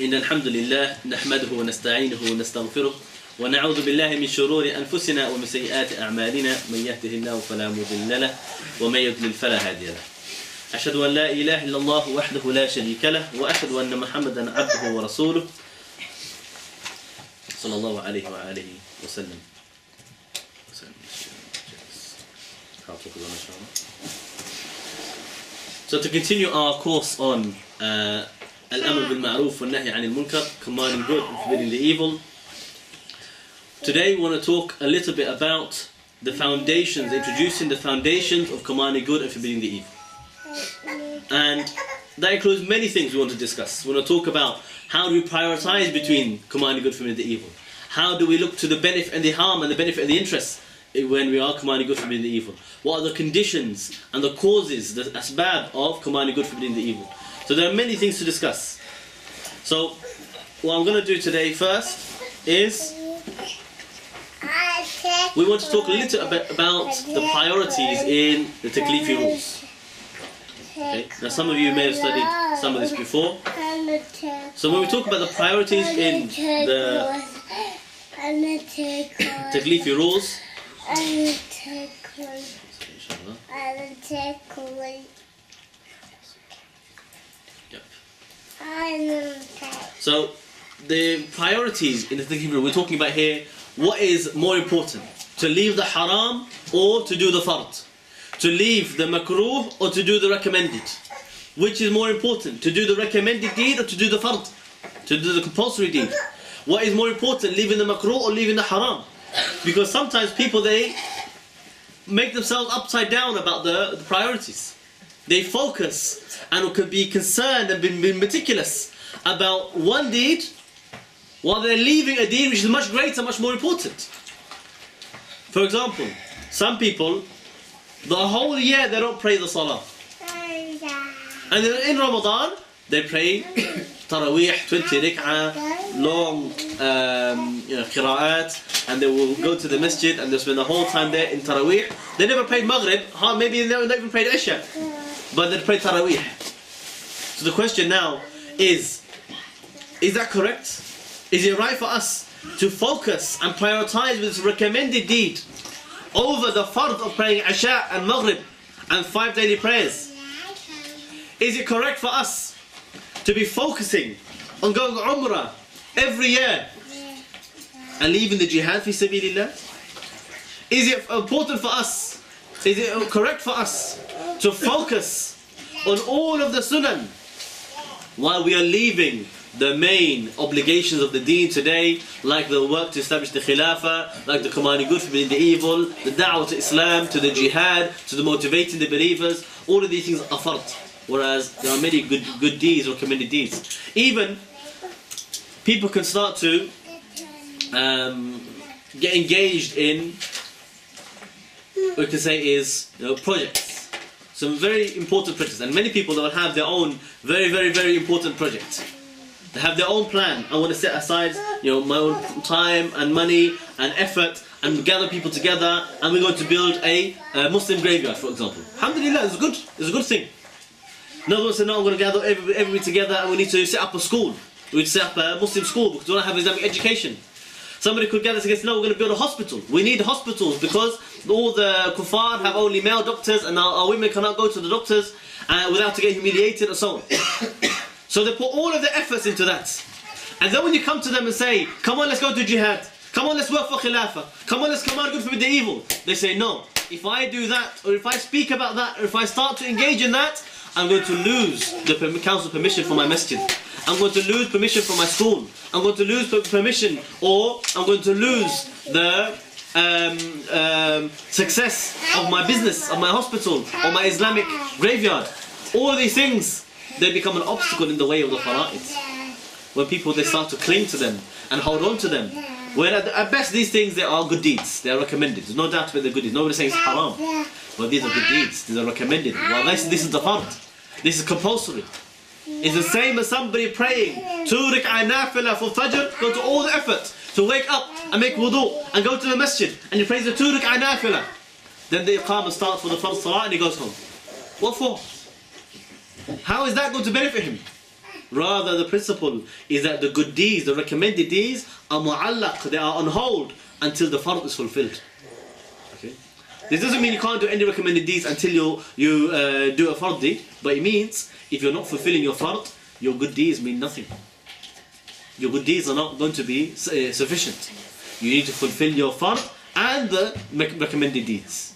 إن الحمد لله نحمده ونستعينه ونستغفره ونعوذ بالله من شرور أنفسنا ومن سيئات أعمالنا من يهده الله فلا مضل له ومن يضلل فلا هادي له أشهد أن لا إله إلا الله وحده لا شريك له وأشهد أن محمدا عبده ورسوله صلى الله عليه وآله وسلم. So to continue our course on Al-Amr bil-Ma'ruf wa Nahy Anil Munkar, commanding good and forbidding the evil. Today we want to talk a little bit about the foundations, introducing the foundations of commanding good and forbidding the evil. And that includes many things we want to discuss. We want to talk about how do we prioritize between commanding good and forbidding the evil. How do we look to the benefit and the harm and the benefit and the interest when we are commanding good and forbidding the evil? What are the conditions and the causes, the asbab of commanding good and forbidding the evil? So there are many things to discuss. So what I'm going to do today first is we want to talk a little bit about the priorities in the Taklifi rules. Okay? Now some of you may have studied some of this before. So when we talk about the priorities in the Taklifi rules, so the priorities in the Taklifi rule we're talking about here, what is more important? To leave the haram or to do the fard? To leave the makruh or to do the recommended? Which is more important? To do the recommended deed or to do the fard? To do the compulsory deed? What is more important, leaving the makruh or leaving the haram? Because sometimes people, they make themselves upside down about the priorities. They focus and could be concerned and be meticulous about one deed while they're leaving a deed which is much greater, much more important. For example, some people, the whole year they don't pray the salah. And then in Ramadan, they pray Taraweeh, 20 rak'ah, long qira'at, and they will go to the masjid and they'll spend the whole time there in Taraweeh. They never prayed Maghrib, maybe they never even prayed Isha, but they prayed Taraweeh. So the question now is that correct? Is it right for us to focus and prioritize this recommended deed over the fard of praying Isha and Maghrib and 5 daily prayers? Is it correct for us to be focusing on going Umrah every year and leaving the jihad fi sabilillah? Is it important for us, is it correct for us to focus on all of the sunan while we are leaving the main obligations of the deen today, like the work to establish the khilafah, like the commanding good, forbidding the evil, the da'wah to Islam, to the jihad, to the motivating the believers? All of these things are fard, whereas there are many good deeds, recommended deeds. Even people can start to get engaged in, what we can say is, projects. Some very important projects, and many people that will have their own very important projects. They have their own plan. I want to set aside, my own time and money and effort and gather people together, and we're going to build a Muslim graveyard, for example. Alhamdulillah, it's a good thing. Another one said, no, I'm going to gather everybody together and we need to set up a school. We need to set up a Muslim school because we don't have Islamic education. Somebody could gather together and say, no, we're going to build a hospital. We need hospitals because all the kuffar have only male doctors and our women cannot go to the doctors without to get humiliated and so on. So they put all of their efforts into that. And then when you come to them and say, come on, let's go to jihad. Come on, let's work for khilafah. Come on, let's command good for the evil. They say, no. If I do that, or if I speak about that, or if I start to engage in that, I'm going to lose the council permission for my masjid. I'm going to lose permission from my school. I'm going to lose permission, or I'm going to lose the success of my business, of my hospital, or my Islamic graveyard. All of these things, they become an obstacle in the way of the fara'id. When people, they start to cling to them and hold on to them. When at best these things, they are good deeds. They are recommended. There's no doubt about the good deeds. Nobody's saying it's haram. But these are good deeds. These are recommended. Well, this is the fard. This is compulsory. It's the same as somebody praying 2 rak'ah nafilah for fajr. Go to all the effort to wake up and make wudu and go to the masjid and he prays the 2 rak'ah nafilah. Then the iqamah starts for the fard salah and he goes home. What for? How is that going to benefit him? Rather, the principle is that the good deeds, the recommended deeds, are mu'allaq, they are on hold until the fard is fulfilled. Okay? This doesn't mean you can't do any recommended deeds until you do a fard deed, but it means if you're not fulfilling your fard, your good deeds mean nothing. Your good deeds are not going to be sufficient. You need to fulfill your fard and the recommended deeds.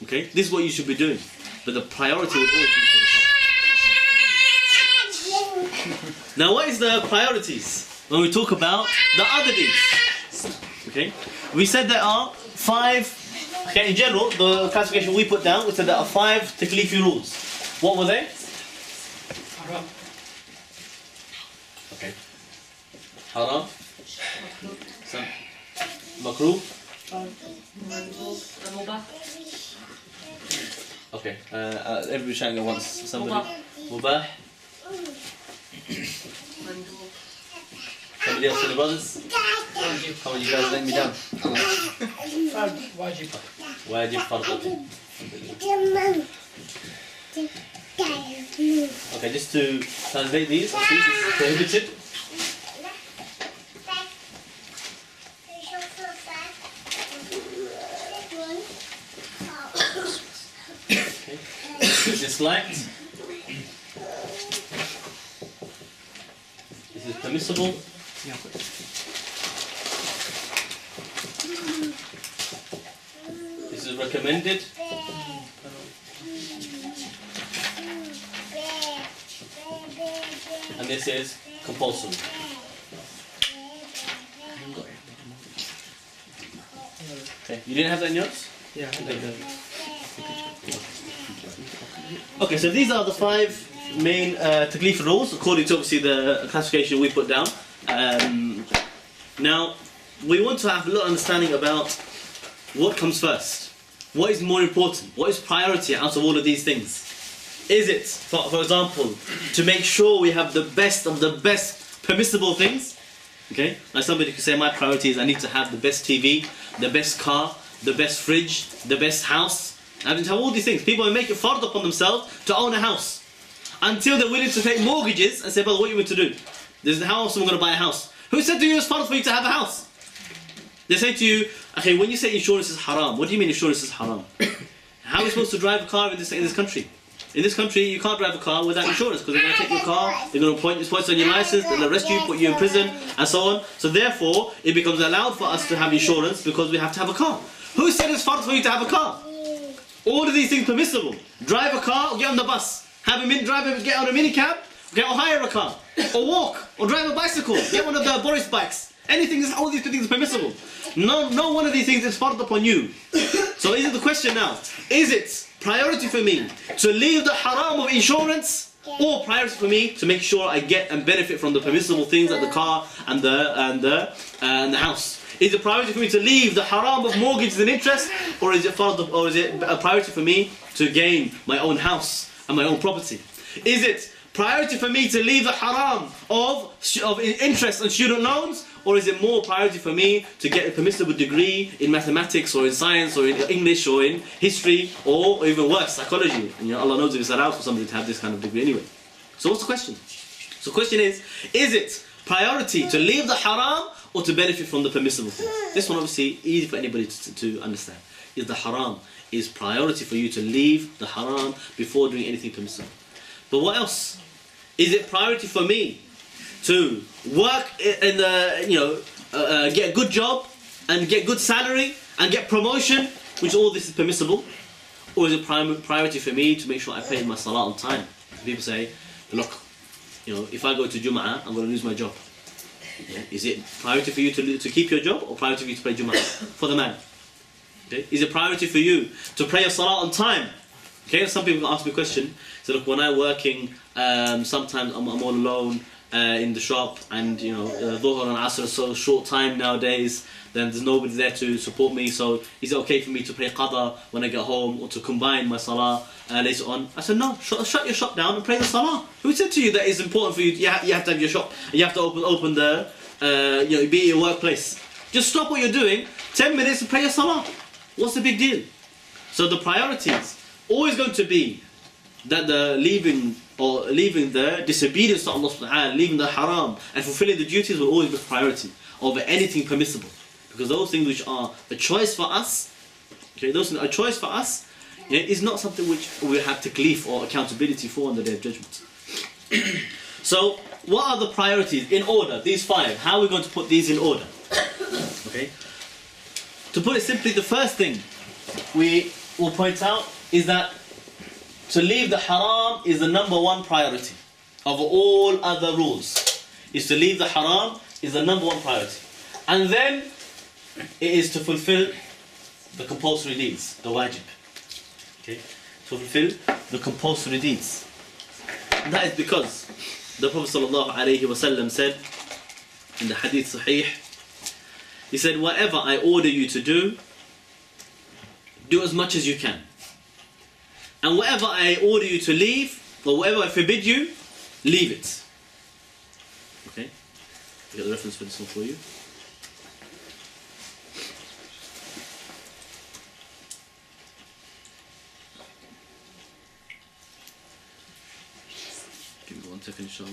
Okay? This is what you should be doing. But the priority will always be for the fard. Now, what is the priorities when we talk about the other deeds? Okay? We said there are 5, okay, in general, the classification we put down, we said there are 5 taklifi rules. What were they? Haram. Okay. Haram. Makruh. Okay. Everybody shouting at once. Somebody. Mubah. Somebody else, the brothers? Come on, you guys let me down. Wajib. Wajib, fard. Okay, just to translate these, this is prohibited. Okay. This is disliked. This is permissible. This is recommended. And this is compulsory. Okay, you didn't have that in yours? Yeah. Okay, so these are the 5 main taklif rules according to obviously the classification we put down. Now, we want to have a little understanding about what comes first. What is more important? What is priority out of all of these things? Is it, for example, to make sure we have the best of the best permissible things? Okay, like somebody could say my priority is I need to have the best TV, the best car, the best fridge, the best house. I have to have all these things. People make it fard upon themselves to own a house until they're willing to take mortgages and say, brother, what are you going to do? How else am I going to buy a house? Who said to you it's fard for you to have a house? They say to you, okay, when you say insurance is haram, what do you mean insurance is haram? How are we supposed to drive a car in this country? In this country, you can't drive a car without insurance because they're going to take your car, they're going to point points on your license, they'll arrest you, put you in prison, and so on. So therefore, it becomes allowed for us to have insurance because we have to have a car. Who said it's fard for you to have a car? All of these things permissible. Drive a car or get on the bus. Have a get on a minicab, or hire a car, or walk, or drive a bicycle. Get one of the Boris bikes. Anything, all these things are permissible. No one of these things is fard upon you. So is it the question now? Is it priority for me to leave the haram of insurance, or priority for me to make sure I get and benefit from the permissible things like the car and the house? Is it priority for me to leave the haram of mortgages and interest, or is it a priority for me to gain my own house and my own property? Is it priority for me to leave the haram of interest and student loans, or is it more priority for me to get a permissible degree in mathematics or in science or in English or in history or even worse, psychology? And Allah knows if it's allowed for somebody to have this kind of degree anyway. So what's the question? So the question is it priority to leave the haram or to benefit from the permissible things? This one obviously easy for anybody to understand. Is the haram is priority for you to leave the haram before doing anything permissible. But what else? Is it priority for me to work in the, get a good job and get good salary and get promotion, which all this is permissible? Or is it priority for me to make sure I pay my salah on time? People say, look, if I go to Jum'ah, I'm going to lose my job. Yeah? Is it priority for you to keep your job, or priority for you to pray Jum'ah? For the man. Okay? Is it priority for you to pray your salah on time? Okay, some people ask me a question. So look, when I'm working, sometimes I'm all alone in the shop, and Dhuhr and Asr is so short time nowadays, then there's nobody there to support me, so is it okay for me to pray Qadha when I get home, or to combine my Salah later on? I said, no, shut your shop down and pray the Salah. Who said to you that it's important for you, you have to have your shop, and you have to open the, be at your workplace? Just stop what you're doing, 10 minutes and pray your Salah. What's the big deal? So the priorities always going to be that the leaving or leaving the disobedience to Allah subhanahu wa ta'ala, leaving the haram and fulfilling the duties will always be priority over anything permissible. Because those things which are a choice for us, okay, those things are a choice for us, yeah, is not something which we have taklif or accountability for on the Day of Judgment. So, what are the priorities in order? These 5. How are we going to put these in order? Okay. To put it simply, the first thing we will point out is that to leave the haram is the number 1 priority of all other rules. Is to leave the haram is the number 1 priority. And then it is to fulfill the compulsory deeds, the wajib. Okay? To fulfill the compulsory deeds. And that is because the Prophet ﷺ said in the hadith sahih, he said, whatever I order you to do as much as you can. And whatever I order you to leave, or whatever I forbid you, leave it. Okay? I got the reference for this one for you. Give me 1 second, inshallah.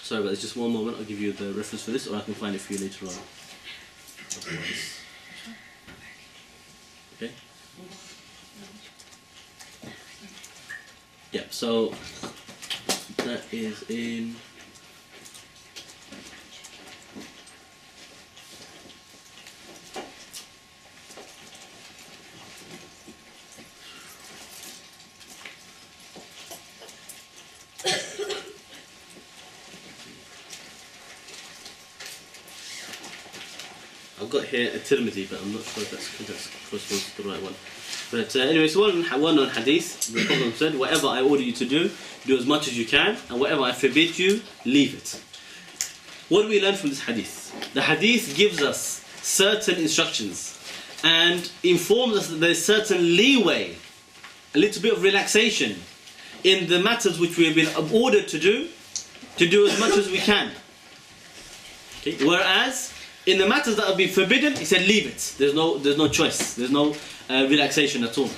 Sorry about this, just one moment, I'll give you the reference for this, or I can find it for you later on. Okay? Yeah, so that is in... I've got here a Tirmidhi, but I'm not sure if that's corresponds to the right one. But anyway, so one on hadith, the Prophet said, whatever I order you to do as much as you can, and whatever I forbid you, leave it. What do we learn from this hadith? The hadith gives us certain instructions and informs us that there is certain leeway, a little bit of relaxation in the matters which we have been ordered to do as much as we can. Okay? Whereas in the matters that have been forbidden, he said leave it. There's no choice. There's no relaxation at all.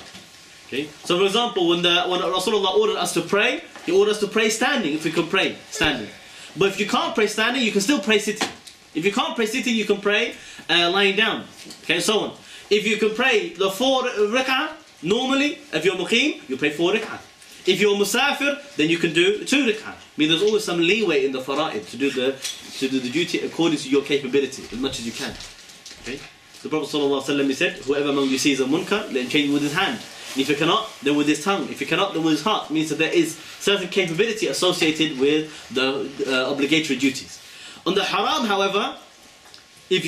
Okay. So for example, when Rasulullah ordered us to pray, he ordered us to pray standing. If we can pray standing, but if you can't pray standing, you can still pray sitting. If you can't pray sitting, you can pray lying down. Okay, and so on. If you can pray the 4 rak'ah normally, if you're muqim, you pray 4 rak'ah. If you're musafir, then you can do 2 rak'ah. I mean, there's always some leeway in the fara'id to do the duty according to your capability, as much as you can. Okay? The Prophet ﷺ, he said, whoever among you sees a munkar, let him change it with his hand. And if he cannot, then with his tongue. If he cannot, then with his heart. It means that there is certain capability associated with the obligatory duties. On the haram, however, if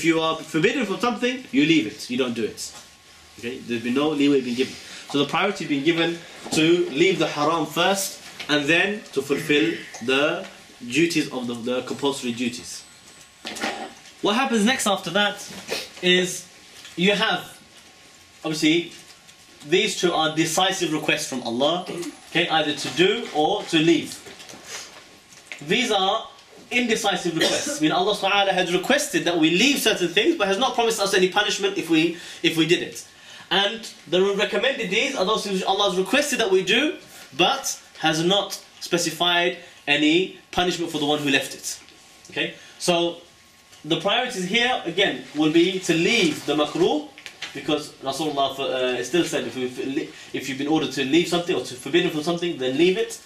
you are forbidden from something, you leave it. You don't do it. Okay? There's been no leeway being given. So the priority being given to leave the haram first, and then to fulfill the duties of the compulsory duties. What happens next after that is you have, obviously, these 2 are decisive requests from Allah, okay, either to do or to leave. These are indecisive requests. I mean, Allah subhanahu wa ta'ala has requested that we leave certain things, but has not promised us any punishment if we did it. And the recommended deeds are those things which Allah has requested that we do, but has not specified any punishment for the one who left it. Okay? So, the priorities here, again, will be to leave the makruh, because Rasulullah still said if you've been ordered to leave something or to forbidden from something, then leave it.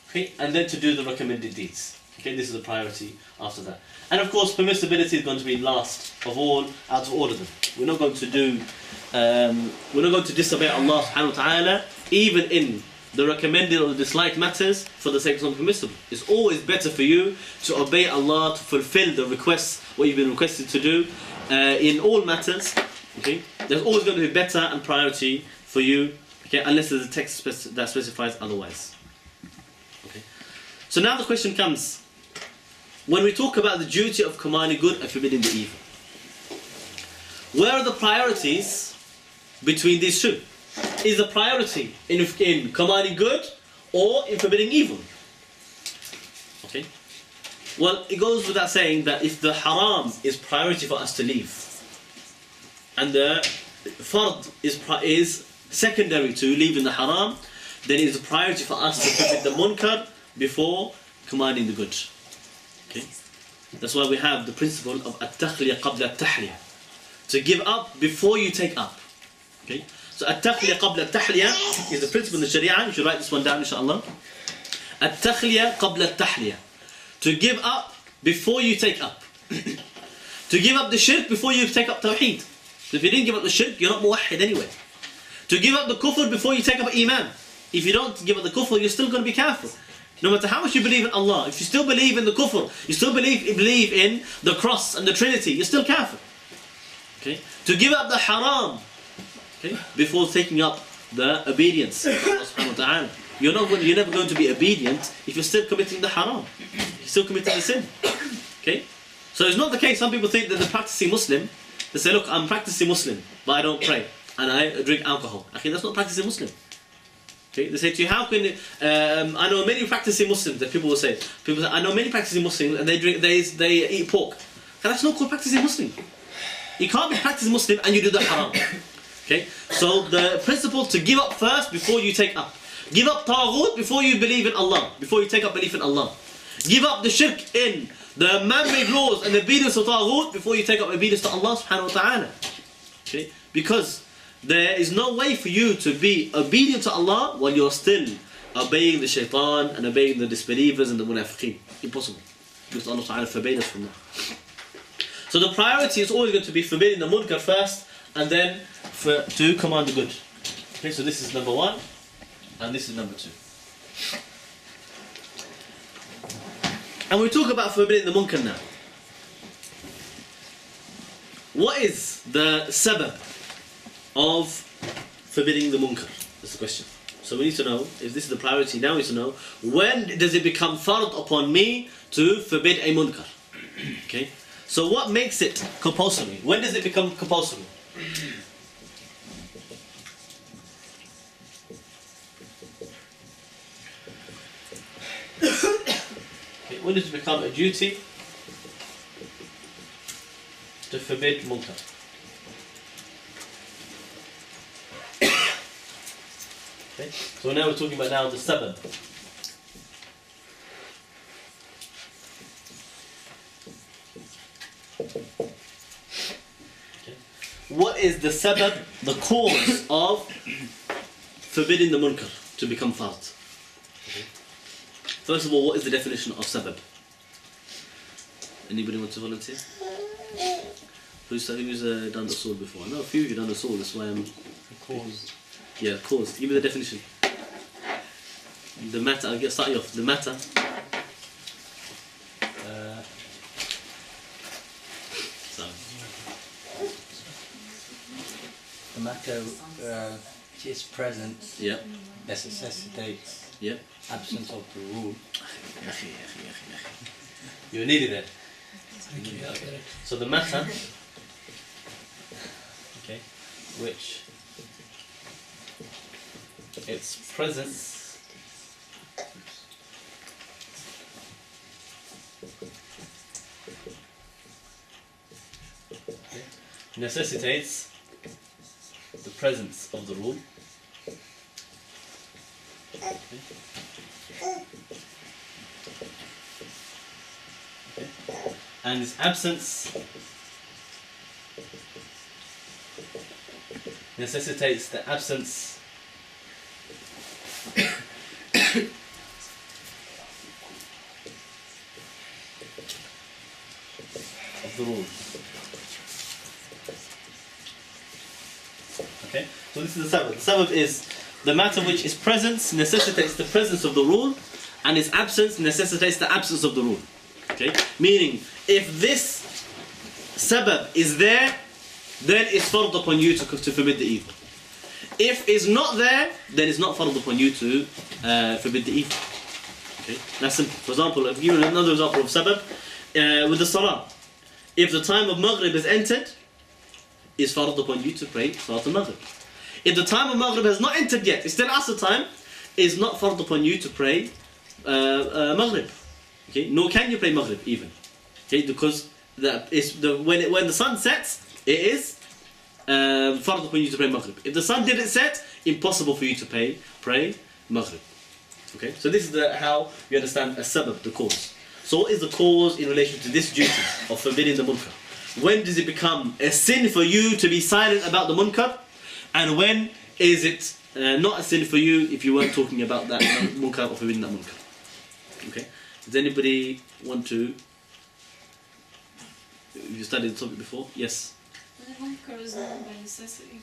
Okay? And then to do the recommended deeds. Okay? This is the priority after that. And of course, permissibility is going to be last of all, out of all of them. We're not going to disobey Allah subhanahu wa ta'ala, even in the recommended or disliked matters, for the sake of something permissible. It's always better for you to obey Allah, to fulfill the requests, what you've been requested to do, in all matters. Okay? There's always going to be better and priority for you, okay, unless there's a text that specifies otherwise. Okay? So now the question comes, when we talk about the duty of commanding good and forbidding the evil, where are the priorities between these two? Is the priority in commanding good or in forbidding evil? Okay. Well, it goes without saying that if the haram is priority for us to leave, and the fard is secondary to leaving the haram, then it is a priority for us to forbid the munkar before commanding the good. Okay? That's why we have the principle of at-takhliya qabla at-tahliya. To give up before you take up. Okay? So at-takhliya qabla at-tahliya is the principle in the Sharia. You should write this one down, inshallah. At-takhliya qabla at-tahliya. To give up before you take up. To give up the shirk before you take up tawheed. So if you didn't give up the shirk, you're not muwahhid anyway. To give up the kufr before you take up iman. If you don't give up the kufr, you're still going to be kafir. No matter how much you believe in Allah, if you still believe in the kufr, you still believe in the cross and the Trinity, you're still kafir. Okay? To give up the haram, okay, before taking up the obedience of Allah subhanahu wa ta'ala. You're never going to be obedient if you're still committing the haram. You're still committing the sin. Okay? So it's not the case. Some people think that the practicing Muslim, they say, look, I'm practicing Muslim, but I don't pray and I drink alcohol. Okay, that's not practicing Muslim. Okay? They say to you, how can I know many practicing Muslims, that people will say. People say, I know many practicing Muslims and they eat pork. And that's not called practicing Muslim. You can't be practicing Muslim and you do the haram. Okay? So the principle to give up first before you take up. Give up taghut before you believe in Allah, before you take up belief in Allah. Give up the shirk in the man-made laws and the obedience of taghut before you take up obedience to Allah subhanahu wa ta'ala. Okay? Because there is no way for you to be obedient to Allah while you're still obeying the shaitan and obeying the disbelievers and the munafiqeen. Impossible. Because Allah ta'ala forbade us from that. So the priority is always going to be forbidding the munkar first and then to command the good. Okay, so this is number one. And this is number two. And we talk about forbidding the munkar now. What is the sabab of forbidding the munkar? That's the question. So we need to know, if this is the priority, now we need to know, when does it become fard upon me to forbid a munkar? Okay? So what makes it compulsory? When does it become compulsory? When does it become a duty to forbid munkar? Okay. So now we're talking about now the sabab. Okay. What is the sabab, the cause of forbidding the munkar to become fard? Okay. First of all, what is the definition of sabab? Anybody want to volunteer? Who's done the soul before? I know a few of you done the soul, that's why I'm... Cause. Yeah, cause. Give me the definition. The matter, I'll start you off. The matter. The matter is present. Yeah. Necessitates. Yeah. Absence of the rule. You're nearly there. Okay. So the matter, okay, which its presence necessitates the presence of the rule. Okay. And its absence necessitates the absence of the rule. Okay, so this is the sabab. The sabab is the matter which its presence necessitates the presence of the rule, and its absence necessitates the absence of the rule. Okay, meaning if this sabab is there, then it's fard upon you to forbid the evil. If it's not there, then it's not fard upon you to forbid the evil. Okay, that's simple. For example, I'll give you another example of sabab with the salah. If the time of maghrib is entered, is fard upon you to pray Salat al-Maghrib. If the time of Maghrib has not entered yet, it's still Asr time, it's not fard upon you to pray Maghrib. Okay, nor can you pray Maghrib even. Okay, because when the sun sets, it is fard upon you to pray Maghrib. If the sun didn't set, impossible for you to pray Maghrib. Okay, so this is how you understand a sabab, the cause. So what is the cause in relation to this duty of forbidding the munkar? When does it become a sin for you to be silent about the munkar? And when is it not a sin for you if you weren't talking about that munkar or forbidding that munkar? Okay, does anybody want to... You studied the topic before? Yes? The munkar is known by necessity.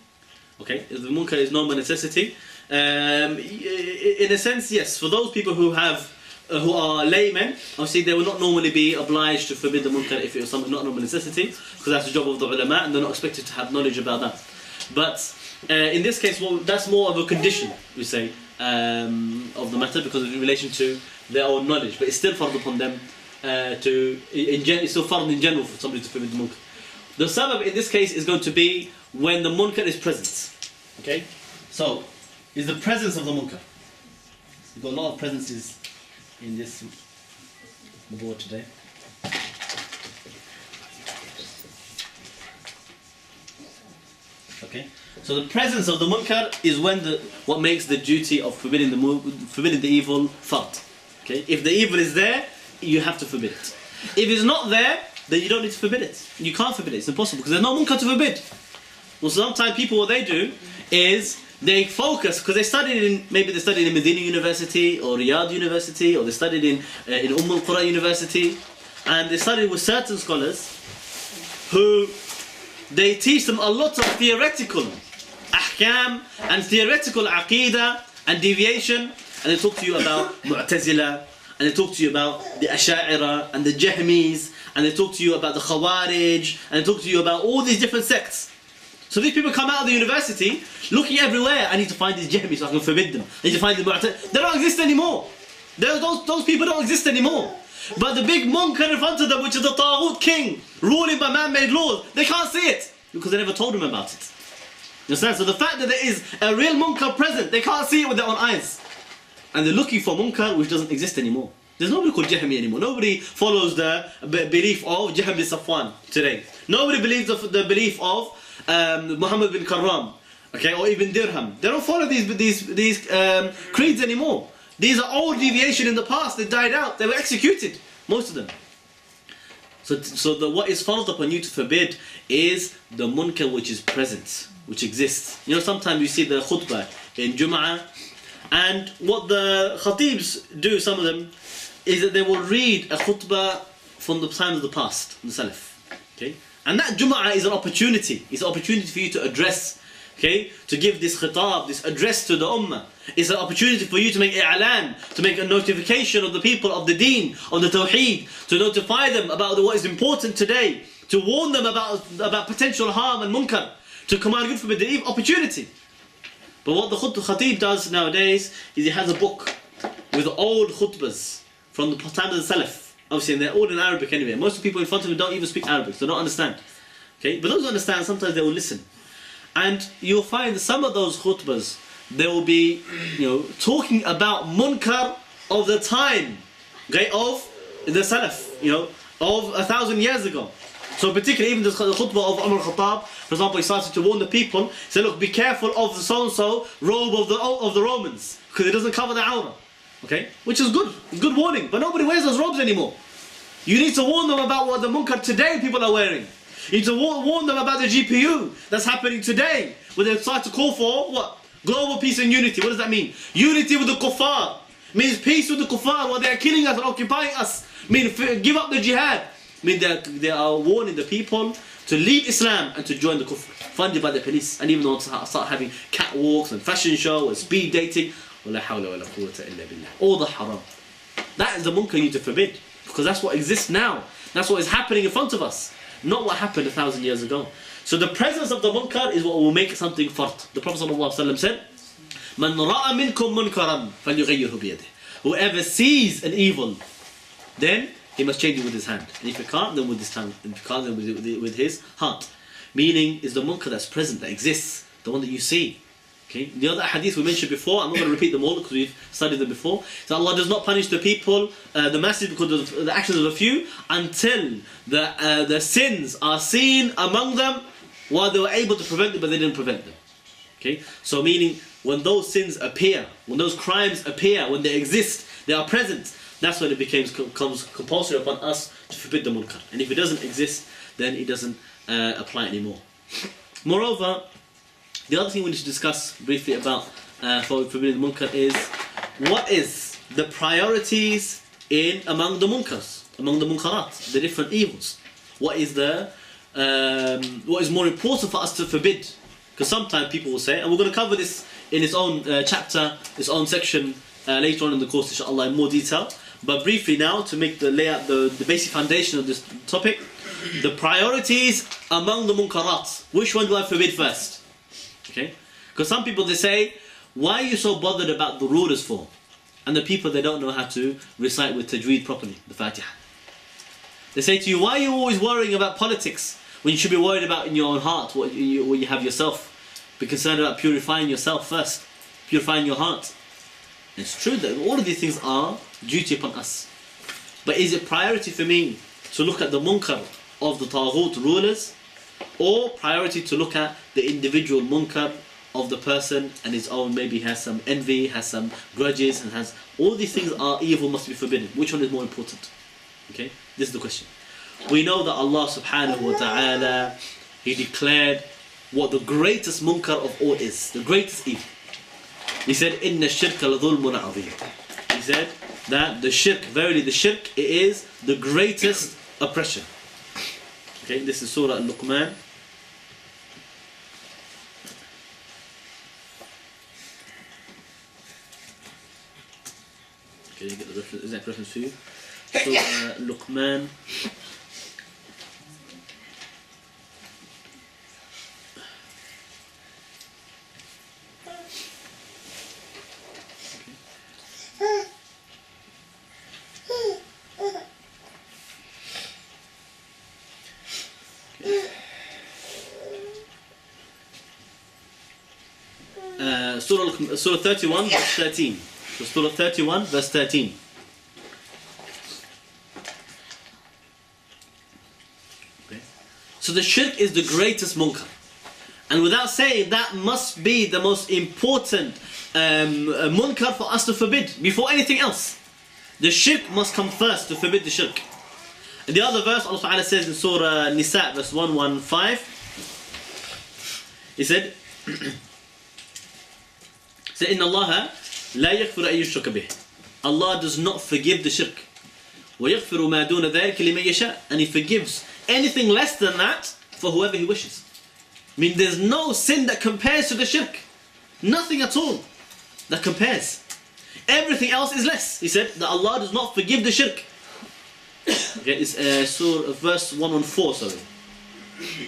Okay, if the munkar is known by necessity, in a sense, yes. For those people who are laymen, obviously they will not normally be obliged to forbid the munkar if it was something not normal necessity, because that's the job of the ulama, and they're not expected to have knowledge about that. But in this case, well, that's more of a condition, we say, of the matter, because in relation to their own knowledge. But it's still fard upon them it's still fard in general for somebody to forbid the munkar. The sabab in this case is going to be when the munkar is present. Okay, so is the presence of the munkar. We've got a lot of presences in this board today. Okay, so the presence of the munkar is when what makes the duty of forbidding the evil fard. Okay, if the evil is there, you have to forbid it. If it's not there, then you don't need to forbid it. You can't forbid it. It's impossible because there's no munkar to forbid. Well, sometimes people, what they do is they focus, because they studied maybe they studied in Medina University or Riyadh University, or they studied in al-Qura University, and they studied with certain scholars who they teach them a lot of theoretical ahkam and theoretical aqidah and deviation, and they talk to you about Mu'tazila, and they talk to you about the Asha'ira and the Jahmis, and they talk to you about the Khawarij, and they talk to you about all these different sects. So these people come out of the university looking everywhere. I need to find these Jahmis so I can forbid them. I need to find the Mu'tazila. They don't exist anymore. Those people don't exist anymore. But the big munkar in front of them, which is the Taghut king, ruling by man-made laws, they can't see it because they never told them about it. You understand? So the fact that there is a real munkar present, they can't see it with their own eyes. And they're looking for munkar which doesn't exist anymore. There's nobody called Jahmi anymore. Nobody follows the belief of Jahm bin Safwan today. Nobody believes the belief of Muhammad bin Karram, okay, or Ibn Dirham. They don't follow these creeds anymore. These are old deviation in the past. They died out. They were executed, most of them. So what is fard upon you to forbid is the munkar which is present, which exists. You know, sometimes you see the khutbah in Jum'ah, and what the khatibs do, some of them, is that they will read a khutbah from the times of the past, the Salaf. Okay? And that Jum'ah is an opportunity. It's an opportunity for you to address, okay? To give this khitab, this address to the ummah. It's an opportunity for you to make i'lan, to make a notification of the people of the deen, of the tawheed, to notify them about what is important today, to warn them about potential harm and munkar, to command good, forbid the evil. Opportunity. But what the khatib does nowadays is he has a book with old khutbahs from the time of the Salaf. Obviously, they're all in Arabic anyway. Most of the people in front of him don't even speak Arabic, so they don't understand. Okay? But those who understand, sometimes they will listen. And you'll find some of those khutbahs, they will be, talking about munkar of the time, okay, of the Salaf, of 1,000 years ago. So particularly even the khutbah of Umar Khattab, for example, he started to warn the people, he said, look, be careful of the so-and-so robe of the Romans, because it doesn't cover the awrah. Okay? Which is good warning, but nobody wears those robes anymore. You need to warn them about what the munkar today people are wearing. You need to warn them about the GPU that's happening today, where they start to call for what? Global peace and unity. What does that mean? Unity with the kuffar. Means peace with the kuffar while they are killing us and occupying us. Means give up the jihad. Means they are warning the people to leave Islam and to join the kufr, funded by the police, and even though to start having catwalks and fashion show and speed dating. All the haram. That is the munkar you need to forbid, because that's what exists now. That's what is happening in front of us, not what happened 1,000 years ago. So the presence of the munkar is what will make something fard. The Prophet ﷺ said, "Man ra'a minkum munkaran falyughayyirhu biyadihi." Whoever sees an evil, then he must change it with his hand. And if he can't, then with his tongue. And if he can't, then with his heart. Meaning is the munkar that's present, that exists, the one that you see. Okay. The other hadith we mentioned before, I'm not going to repeat them all because we've studied them before. So Allah does not punish the people, the masses, because of the actions of a few, until the sins are seen among them while they were able to prevent them, but they didn't prevent them. Okay. So meaning when those sins appear, when those crimes appear, when they exist, they are present. That's when it becomes compulsory upon us to forbid the munkar. And if it doesn't exist, then it doesn't apply anymore. Moreover, the other thing we need to discuss briefly about for forbidding the munkar is what is the priorities among the munkars, among the munkarat, the different evils. What is more important for us to forbid? Because sometimes people will say, and we're going to cover this in its own chapter, its own section later on in the course, inshallah, in more detail. But briefly now, to make the layout, the basic foundation of this topic, the priorities among the munkarat. Which one do I forbid first? Okay? Because some people, they say, why are you so bothered about the rulers for? And the people, they don't know how to recite with tajweed properly, the Fatiha. They say to you, why are you always worrying about politics when you should be worried about in your own heart, what you have yourself? Be concerned about purifying yourself first, purifying your heart. And it's true that all of these things are duty upon us. But is it priority for me to look at the munkar of the taghut rulers, or priority to look at the individual munkar of the person and his own, maybe has some envy, has some grudges, and has all these things are evil, must be forbidden. Which one is more important? Okay, this is the question. We know that Allah subhanahu wa ta'ala, He declared what the greatest munkar of all is, the greatest evil. He said, إِنَّ الشِّرْكَ لَظُلْمٌ عَظِيمٌ. He said that the shirk, verily the shirk, it is the greatest oppression. Okay, this is Surah Al-Luqman. Okay, you get the reference, exact reference for you. Surah Al-Luqman. Surah 31 verse 13. So Surah 31 verse 13. Okay. So the shirk is the greatest munkar. And without saying, that must be the most important munkar for us to forbid before anything else. The shirk must come first to forbid the shirk. And the other verse, Allah Ta'ala says in Surah Nisa verse 115, He said, إِنَّ اللَّهَ لَا يَغْفِرُ أَن يُشْرَكَ بِهِ. Allah does not forgive the shirk. وَيَغْفِرُ مَا دُونَ ذَلِكَ لِمَن يَشَاءُ. And He forgives anything less than that for whoever He wishes. I mean, there's no sin that compares to the shirk. Nothing at all that compares. Everything else is less. He said that Allah does not forgive the shirk. Okay, it's Surah verse 114, sorry.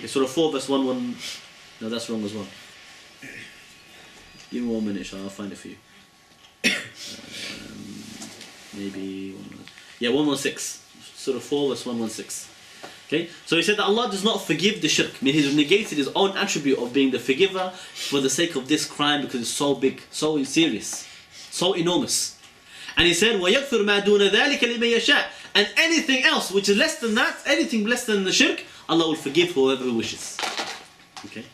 It's Surah 4 verse 11. No, that's wrong as well. Give me 1 minute, I'll find it for you. Maybe 116. Surah 4 verse 116. Okay, so he said that Allah does not forgive the shirk. I mean, He's negated His own attribute of being the forgiver for the sake of this crime, because it's so big, so serious, so enormous. And He said, وَيَغْفِرُ مَا دُونَ ذَلِكَ لِمَن يَشَاءُ. And anything else which is less than that, anything less than the shirk, Allah will forgive whoever He wishes. Okay.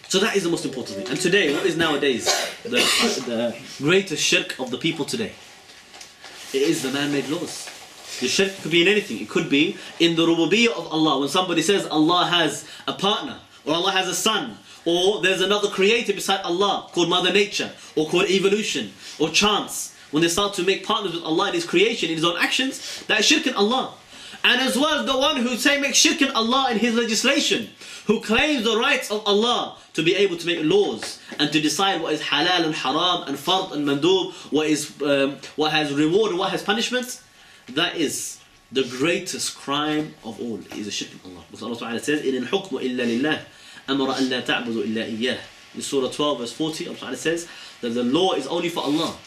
So that is the most important thing. And today, what is nowadays the greatest shirk of the people today? It is the man-made laws. The shirk could be in anything. It could be in the rububiyyah of Allah. When somebody says Allah has a partner, or Allah has a son, or there's another creator beside Allah called Mother Nature, or called evolution, or chance. When they start to make partners with Allah in His creation, in His own actions, that is shirk in Allah. And as well as the one who makes shirk in Allah in His legislation, who claims the rights of Allah to be able to make laws and to decide what is halal and haram and fard and mandub, what has reward and what has punishment. That is the greatest crime of all. It is a shirk in Allah. Because Allah Ta'ala says, إِنِ الْحُكْمُ إِلَّا لِلَّهِ أَمَرَ أَن لَا تَعْبُدُوا إِلَّا إِيَّهِ. In Surah 12 verse 40, Allah Ta'ala says that the law is only for Allah.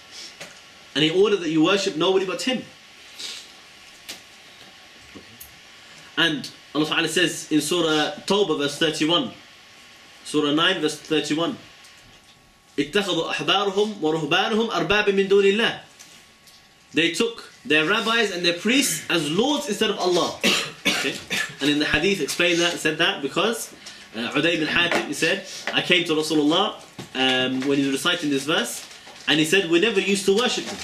And He ordered that you worship nobody but Him. And Allah Ta'ala says in Surah Tawbah verse 31, Surah 9 verse 31, اتخذوا أحبارهم ورهبانهم أربابا من دون الله. They took their rabbis and their priests as lords instead of Allah. Okay? And in the hadith explained that, said that because Uday bin Hatim, he said, I came to Rasulullah when he was reciting this verse, and he said, we never used to worship them.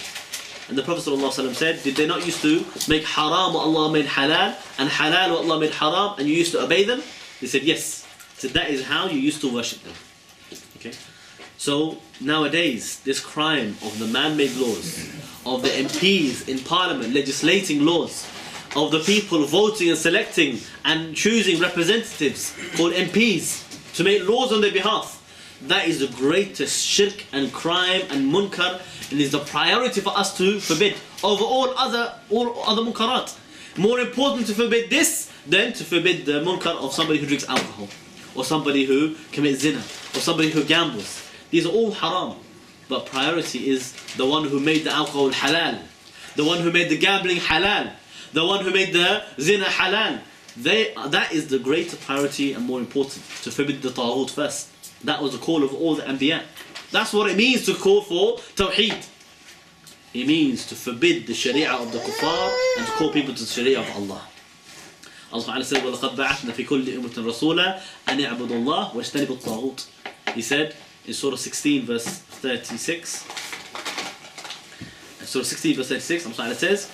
And the Prophet ﷺ said, did they not used to make haram what Allah made halal, and halal what Allah made haram, and you used to obey them? He said, yes. He said, that is how you used to worship them. Okay? So nowadays, this crime of the man-made laws, of the MPs in Parliament legislating laws, of the people voting and selecting and choosing representatives called MPs to make laws on their behalf, that is the greatest shirk and crime and munkar, and is the priority for us to forbid over all other munkarat. More important to forbid this than to forbid the munkar of somebody who drinks alcohol, or somebody who commits zina, or somebody who gambles. These are all haram, but priority is the one who made the alcohol halal, the one who made the gambling halal, the one who made the zina halal. That is the greater priority and more important, to forbid the taghut first. That was the call of all the Anbiya. That's what it means to call for Tawheed. It means to forbid the Sharia of the Kuffar and to call people to the Sharia of Allah. Allah Ta'ala said, وَلَقَدْ بَعَثْنَا فِي كُلِّ أُمَّةٍ رَسُولًا أَنِ اعْبُدُوا اللَّهَ وَاجْتَنِبُوا الطَّاغُوتَ. He said in Surah 16 verse 36, Surah 16 verse 36, Allah Ta'ala says,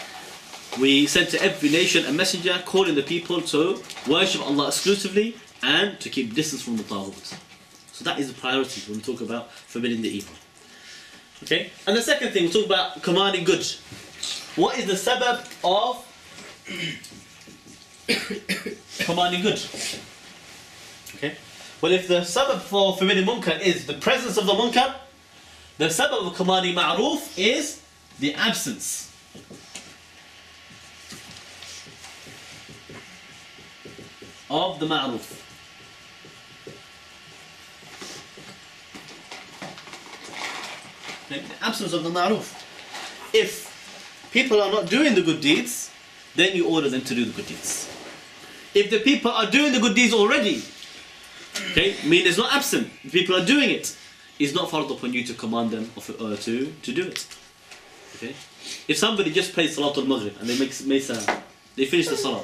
we sent to every nation a messenger calling the people to worship Allah exclusively and to keep distance from the taghut. So that is the priority when we talk about forbidding the evil. Okay? And the second thing, we talk about commanding good. What is the sabab of commanding good? Okay? Well, if the sabab for forbidding munkar is the presence of the munkar, the sabab of commanding ma'roof is the absence. Of the ma'roof. The absence of the ma'roof. If people are not doing the good deeds, then you order them to do the good deeds. If the people are doing the good deeds already, okay, I mean it's not absent, the people are doing it, it's not fard upon you to command them to do it. Okay? If somebody just plays Salatul Maghrib and they finish the Salah,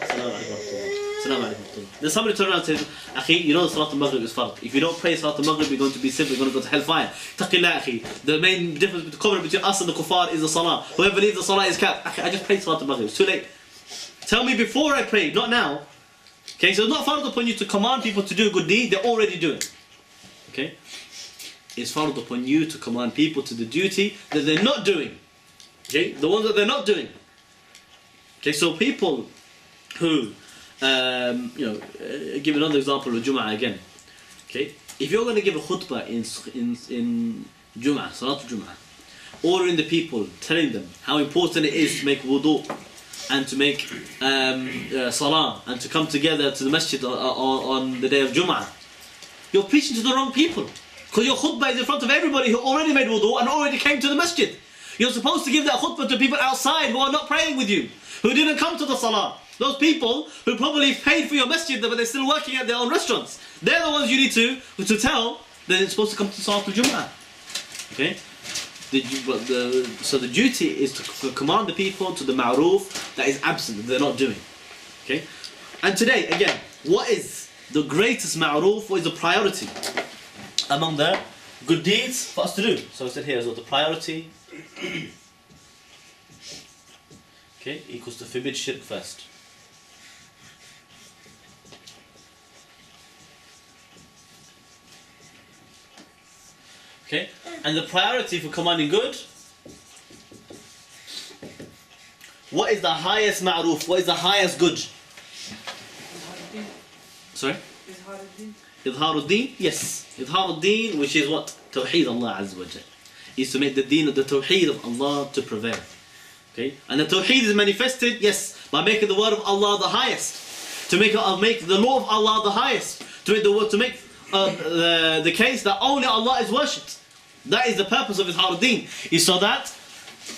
then somebody turns around and says, Akhi, you know Salatul Maghrib is fard. If you don't pray Salatul Maghrib, you're going to be simple, you're going to go to hellfire. Taqillah, Akhi. The main difference between us and the kuffar is the Salah. Whoever leaves the Salah is kaf. Akhi, I just prayed Salatul Maghrib, it's too late. Tell me before I pray, not now. Okay, so it's not fard upon you to command people to do a good deed, they're already doing. Okay? It's fard upon you to command people to the duty that they're not doing. Okay? The ones that they're not doing. Okay, so people who, give another example of Jum'ah again. Okay, if you're going to give a khutbah in Jum'ah, Salatul Jum'ah, ordering the people, telling them how important it is to make wudu and to make salah and to come together to the masjid on the day of Jum'ah, you're preaching to the wrong people. Because your khutbah is in front of everybody who already made wudu and already came to the masjid. You're supposed to give that khutbah to people outside who are not praying with you, who didn't come to the salah. Those people who probably paid for your masjid but they're still working at their own restaurants. They're the ones you need to tell that it's supposed to come to Salatul Jum'ah. Okay? So the duty is to command the people to the ma'roof that is absent, that they're not doing. Okay? And today, again, what is the greatest ma'roof? What is the priority among the good deeds for us to do? So I said here as well, the priority okay, equals to forbid shirk first. Okay, and the priority for commanding good. What is the highest ma'roof? What is the highest good? Sorry? Idharuddin? Yes. Idharuddin, which is what? Tawheed Allah Azza wa Jal. Is to make the deen of the Tawheed of Allah to prevail. Okay? And the Tawheed is manifested, yes, by making the word of Allah the highest. To make the law of Allah the highest. To make the case that only Allah is worshipped. That is the purpose of Idharuddin. Is so that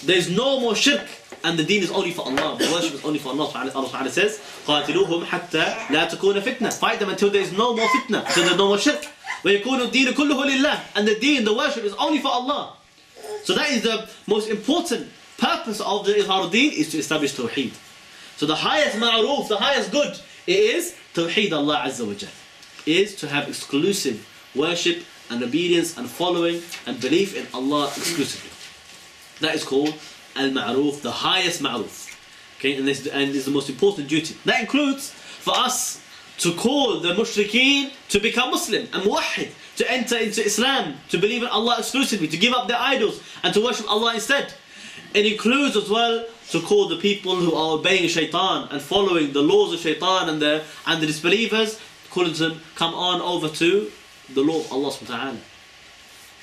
there is no more shirk and the deen is only for Allah. The worship is only for Allah. Allah Ta'ala says, قَاتِلُوهُمْ حَتَّى لَا تَكُونَ فِتْنَةً. Fight them until there is no more fitna, until there is no more shirk. وَيَكُونُ الدِّينُ كُلُّهُ لِلَّهِ. And the deen, the worship is only for Allah. So that is the most important purpose of the Izhar-ud-Din, is to establish Tawheed. So the highest ma'ruf, the highest good, it is Tawheed Allah Azza wa Jal. Is to have exclusive worship and obedience and following and belief in Allah exclusively. That is called al-ma'ruf, the highest ma'ruf. Okay, and this is the most important duty. That includes for us to call the mushrikeen to become Muslim and muwahhid, to enter into Islam, to believe in Allah exclusively, to give up their idols and to worship Allah instead. It includes as well to call the people who are obeying shaitan and following the laws of shaitan and the disbelievers, calling them, come on over to the law of Allah subhanahu wa ta'ala.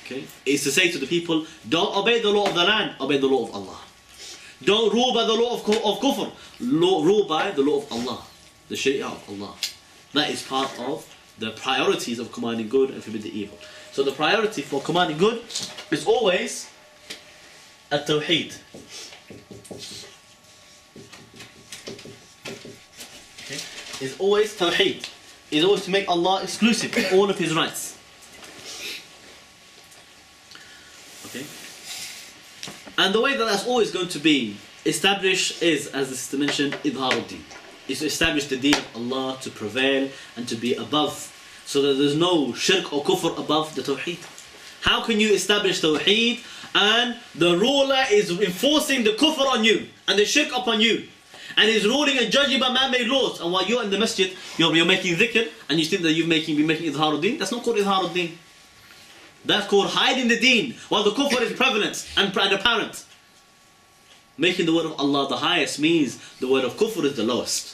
Okay? It's to say to the people, don't obey the law of the land, obey the law of Allah. Don't rule by the law of kufr, rule by the law of Allah, the sharia of Allah. That is part of the priorities of commanding good and forbidding evil. So the priority for commanding good is always at-tawheed. Okay? Is always tawheed. Is always to make Allah exclusive in all of His rights. Okay? And the way that that's always going to be established is, as the sister mentioned, Izhar-ud-Din. Is to establish the deen of Allah to prevail and to be above, so that there's no shirk or kufr above the tawheed. How can you establish tawheed and the ruler is enforcing the kufr on you and the shirk upon you, and is ruling and judging by man-made laws, and while you're in the masjid, you're making dhikr, and you think that you're making Izhar-ud-Din? That's not called Izhar-ud-Din. That's called hiding the deen while the kufr is prevalent and apparent. Making the word of Allah the highest means the word of kufr is the lowest.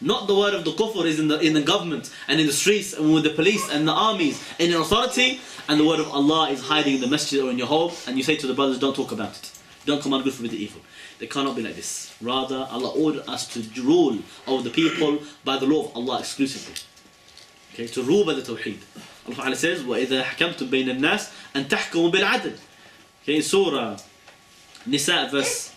Not the word of the kufr is in the government and in the streets and with the police and the armies and in authority, and the word of Allah is hiding in the masjid or in your home, and you say to the brothers, don't talk about it. Don't command good, forbid the evil. They cannot be like this. Rather, Allah ordered us to rule over the people by the law of Allah exclusively. Okay, to rule by the tawheed. Allah says, وَإِذَا حَكَمْتُمْ بَيْنَ النَّاسِ أَن تَحْكُمُوا بِالْعَدْلِ. Okay, in Surah Nisa verse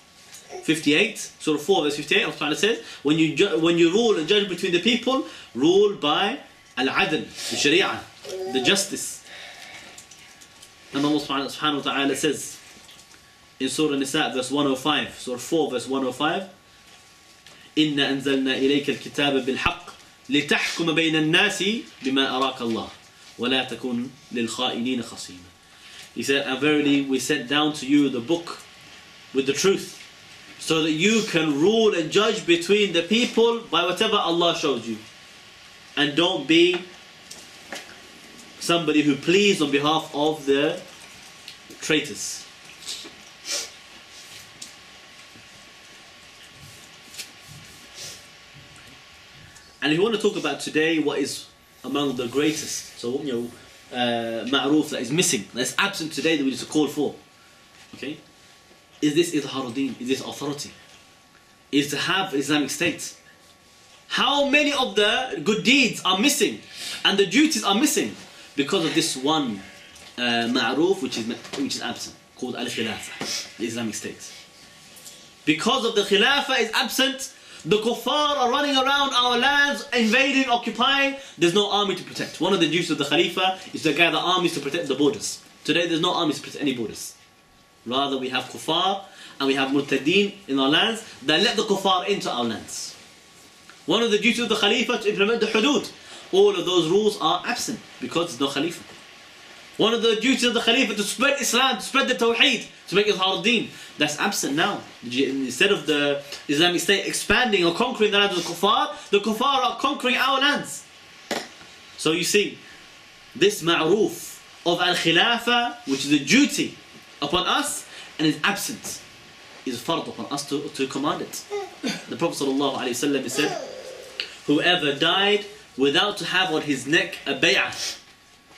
58, Surah 4 verse 58, Allah says, when you rule and judge between the people, rule by al-adl, the sharia, the justice. And Allah subhanahu wa ta'ala says in Surah Nisa verse 105, Surah 4 verse 105, إِنَّا أَنزَلْنَا إِلَيْكَ الْكِتَابَ بِالْحَقِّ لِتَحْكُمَ بَيْنَ النَّاسِ بِمَا أَرَاكَ اللَّهُ وَلَا تَكُنْ لِلْخَائِنِينَ خَصِيمًا. He said, and verily we sent down to you the book with the truth, so that you can rule and judge between the people by whatever Allah shows you. And don't be somebody who pleads on behalf of the traitors. And if you want to talk about today what is among the greatest, so ma'ruf that is missing, that's absent today that we need to call for. Okay? Is this Izhar-ud-Din? Is this authority? Is to have Islamic State? How many of the good deeds are missing and the duties are missing because of this one ma'ruf which is absent, called al-Khilafah, the Islamic State. Because of the Khilafah is absent, the kuffar are running around our lands, invading, occupying. There's no army to protect. One of the duties of the Khalifa is to gather armies to protect the borders. Today there's no armies to protect any borders. Rather, we have kuffar and we have murtadeen in our lands that let the kuffar into our lands. One of the duties of the Khalifa to implement the hudud. All of those rules are absent because there's no Khalifa. One of the duties of the Khalifa to spread Islam, to spread the Tawheed, to make Izhar-ud-Din. That's absent now. Instead of the Islamic State expanding or conquering the lands of the kuffar are conquering our lands. So you see, this ma'ruf of al-Khilafah, which is a duty upon us and is absent, is fard upon us to command it. The Prophet ﷺ said, whoever died without to have on his neck a bay'ah,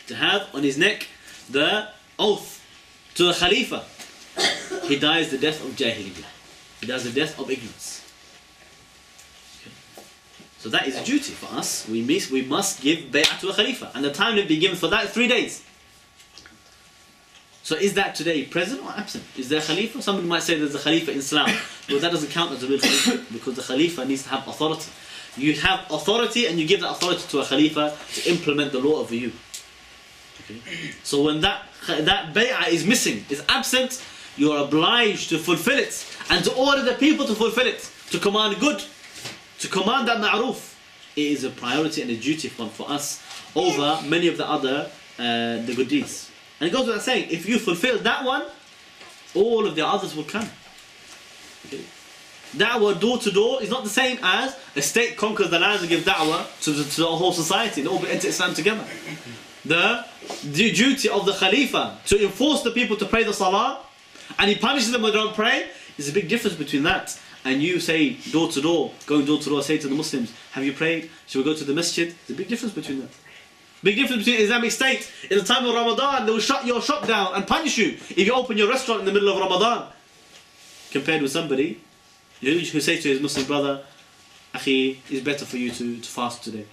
to have on his neck the oath to the Khalifa, he dies the death of jahiliyyah. He dies the death of ignorance. Okay. So that is a duty for us. We must give bay'ah to a Khalifa, and the time will be given for that is 3 days. So is that today present or absent? Is there a Khalifa? Somebody might say there's a Khalifa in Islam, but that doesn't count as a real Khalifa because the Khalifa needs to have authority. You have authority and you give that authority to a Khalifa to implement the law over you. Okay? So when that bay'ah is missing, is absent, you are obliged to fulfill it and to order the people to fulfill it, to command good, to command that ma'ruf. It is a priority and a duty for us over many of the other the good deeds. And it goes without saying, if you fulfill that one, all of the others will come. Okay? Da'wah door to door is not the same as a state conquers the land and gives da'wah to the whole society. They all enter Islam together. The duty of the Khalifa to enforce the people to pray the salah, and he punishes them when they don't pray, is a big difference between that. And you say door to door, going door to door, say to the Muslims, have you prayed? Shall we go to the masjid? There's a big difference between that. Big difference between Islamic State. In the time of Ramadan, they will shut your shop down and punish you if you open your restaurant in the middle of Ramadan. Compared with somebody who says to his Muslim brother, Akhi, it's better for you to fast today.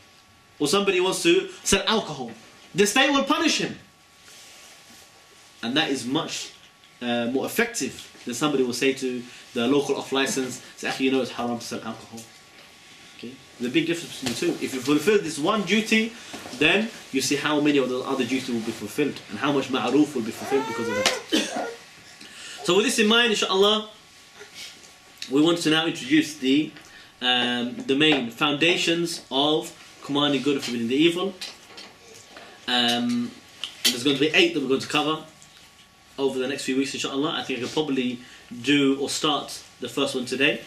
Or somebody wants to sell alcohol. The state will punish him. And that is much more effective than somebody will say to the local off license, say, Akhi, you know it's haram to sell alcohol. Okay? There's a big difference between the two. If you fulfill this one duty, then you see how many of the other duties will be fulfilled and how much ma'ruf will be fulfilled because of that. So with this in mind, inshallah, we want to now introduce the main foundations of commanding good and forbidding the evil. And there's going to be 8 that we're going to cover over the next few weeks, inshallah. I think I could probably do or start the first one today.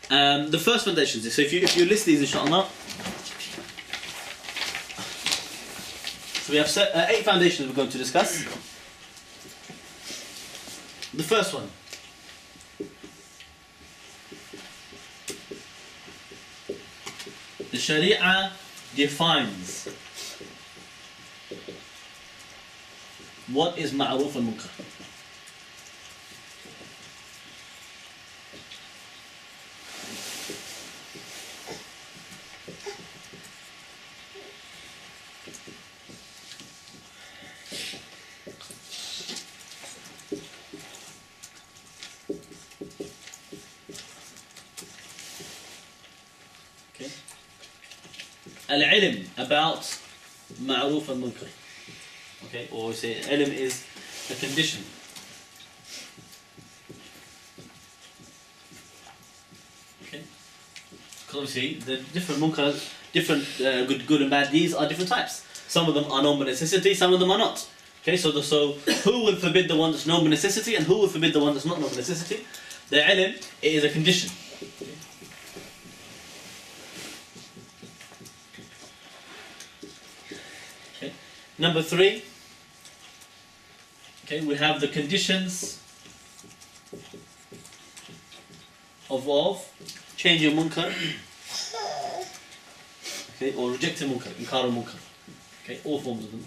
The first foundations. So if you list these, inshallah. So we have 8 foundations we're going to discuss. The first one. The Sharia defines what is ma'ruf and munkar. Al-ilm about ma'ruf and munkar. Okay, or we say ilm is the condition. Okay, because obviously the different munkar, different good and bad deeds are different types. Some of them are normal necessity, some of them are not. Okay, so who will forbid the one that's normal necessity and who will forbid the one that's not normal necessity? The ilm, it is a condition. Number 3, okay, we have the conditions of changing munkar, okay, or rejecting munkar, inkar al-munkar, okay, all forms of them.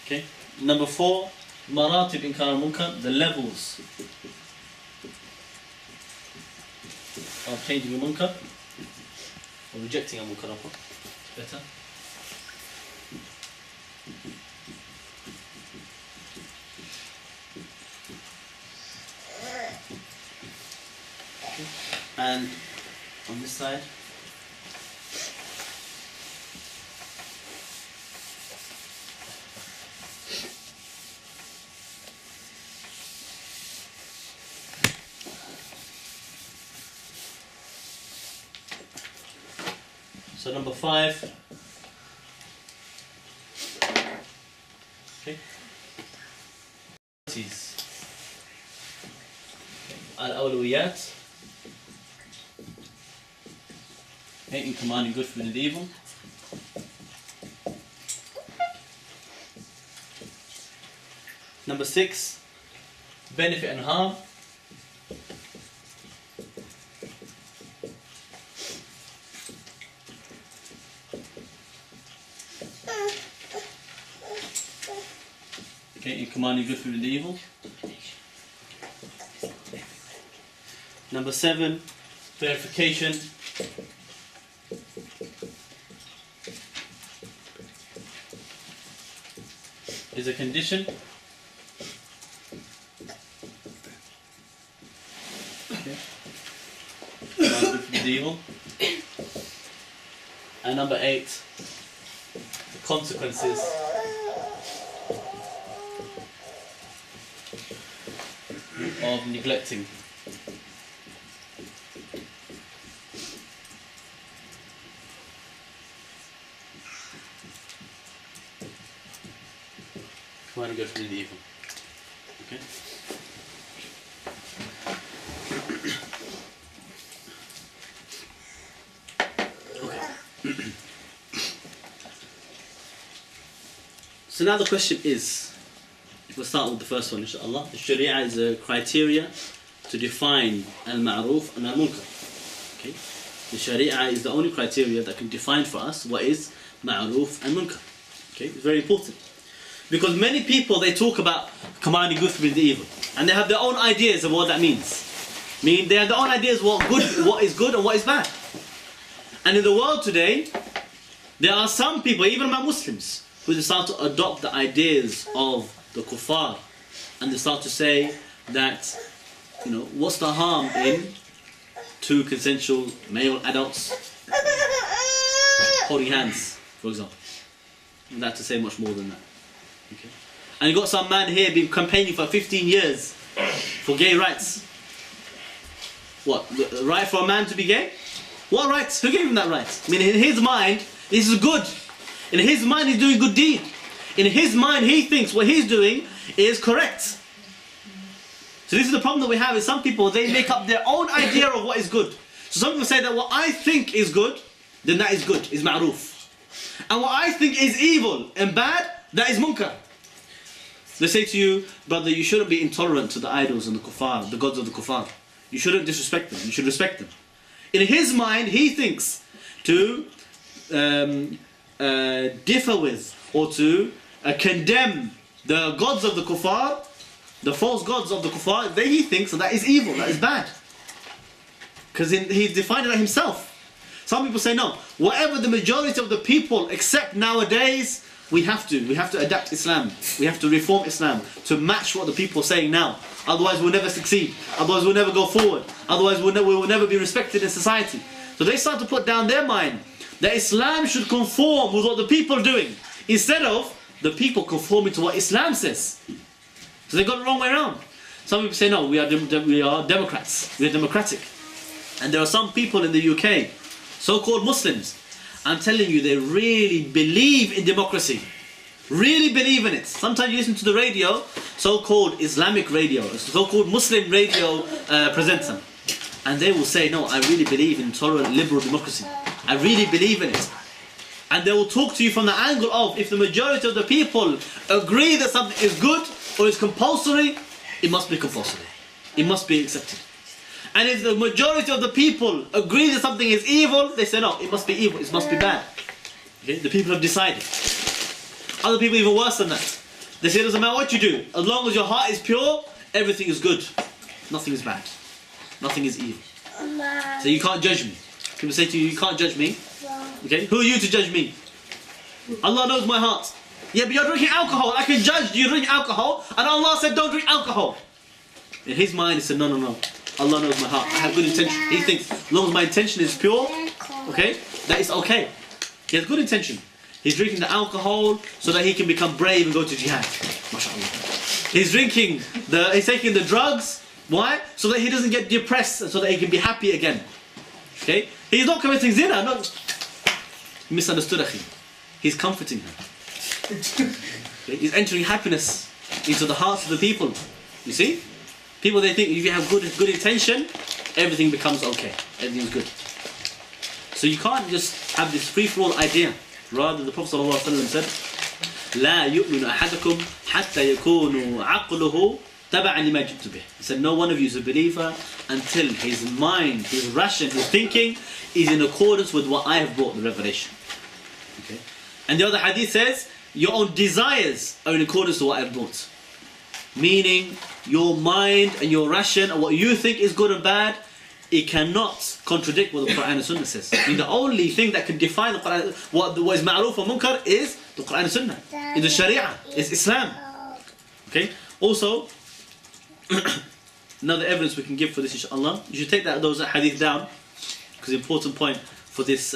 Okay, number 4, maratib inkar al-munkar, the levels of changing a munkar or rejecting a munkar. Better. Okay. And on this side, so number 5, okay, al-awlawiyat, okay, in commanding good, forbidding evil. Number 6, benefit and harm. Okay, in commanding good, forbidding evil. Number 7, verification is a condition evil. And number 8, the consequences of neglecting. Come on and go through the evil. Okay? So now the question is, we'll start with the first one, inshallah. The Sharia is a criteria to define al-ma'ruf and al-munkar. Okay? The Sharia is the only criteria that can define for us what is ma'ruf and munkar. Okay? It's very important. Because many people, they talk about commanding good with the evil. And they have their own ideas of what that means. They have their own ideas what is good and what is bad. And in the world today, there are some people, even among Muslims, who start to adopt the ideas of the kuffar, and they start to say that, what's the harm in 2 consensual male adults holding hands, for example. And not to say much more than that. Okay. And you got some man here been campaigning for 15 years for gay rights. What? The right for a man to be gay? What rights? Who gave him that right? In his mind, this is good. In his mind, he's doing good deed. In his mind, he thinks what he's doing is correct. So this is the problem that we have is some people, they make up their own idea of what is good. So some people say that what I think is good, then that is good, is ma'ruf. And what I think is evil and bad, that is munkar. They say to you, brother, you shouldn't be intolerant to the idols and the kuffar, the gods of the kuffar. You shouldn't disrespect them, you should respect them. In his mind, he thinks to differ with or to condemn the gods of the kuffar, the false gods of the kuffar, then he thinks that is evil, that is bad. Because he's defined it himself. Some people say no, whatever the majority of the people accept nowadays, we have to adapt Islam. We have to reform Islam to match what the people are saying now. Otherwise we'll never succeed. Otherwise we'll never go forward. Otherwise we will never be respected in society. So they start to put down their mind that Islam should conform with what the people are doing, instead of the people conforming to what Islam says. So they got it the wrong way around. Some people say no, we are Democrats. We are democratic. And there are some people in the UK, so-called Muslims, I'm telling you, they really believe in democracy. Really believe in it. Sometimes you listen to the radio, so-called Islamic radio, so-called Muslim radio presenter. And they will say, no, I really believe in tolerant liberal democracy. I really believe in it. And they will talk to you from the angle of, if the majority of the people agree that something is good or is compulsory, it must be compulsory. It must be accepted. And if the majority of the people agree that something is evil, they say no, it must be evil, it must be bad. Okay? The people have decided. Other people even worse than that. They say it doesn't matter what you do, as long as your heart is pure, everything is good. Nothing is bad. Nothing is evil. So you can't judge me. People say to you, you can't judge me. Okay? Who are you to judge me? Allah knows my heart. Yeah, but you're drinking alcohol. I can judge you drink alcohol, and Allah said don't drink alcohol. In his mind, he said no, no, no. Allah knows my heart. I have good intention. He thinks, as long as my intention is pure, okay, that is okay. He has good intention. He's drinking the alcohol so that he can become brave and go to jihad. MashaAllah. He's taking the drugs. Why? So that he doesn't get depressed and so that he can be happy again. Okay? He's not committing zina. No. He misunderstood Akhi. He's comforting her. Okay? He's entering happiness into the hearts of the people. You see? People, they think if you have good intention, everything becomes okay. Everything's good. So you can't just have this free-for-all idea. Rather, the Prophet ﷺ said, لا يؤمن أحدكم حتى يكون عقله تبعا لما جئت به. He said, no one of you is a believer until his mind, his ration, his thinking is in accordance with what I have brought, the revelation. Okay? And the other hadith says, your own desires are in accordance to what I have brought. Meaning, your mind and your ration and what you think is good and bad it cannot contradict what the Quran and Sunnah says. I mean, the only thing that can define the Quran, what is ma'ruf and munkar, is the Quran and Sunnah, is the Sharia, is Islam. Okay. Also, another evidence we can give for this, inshallah, you should take those hadith down, because the important point for this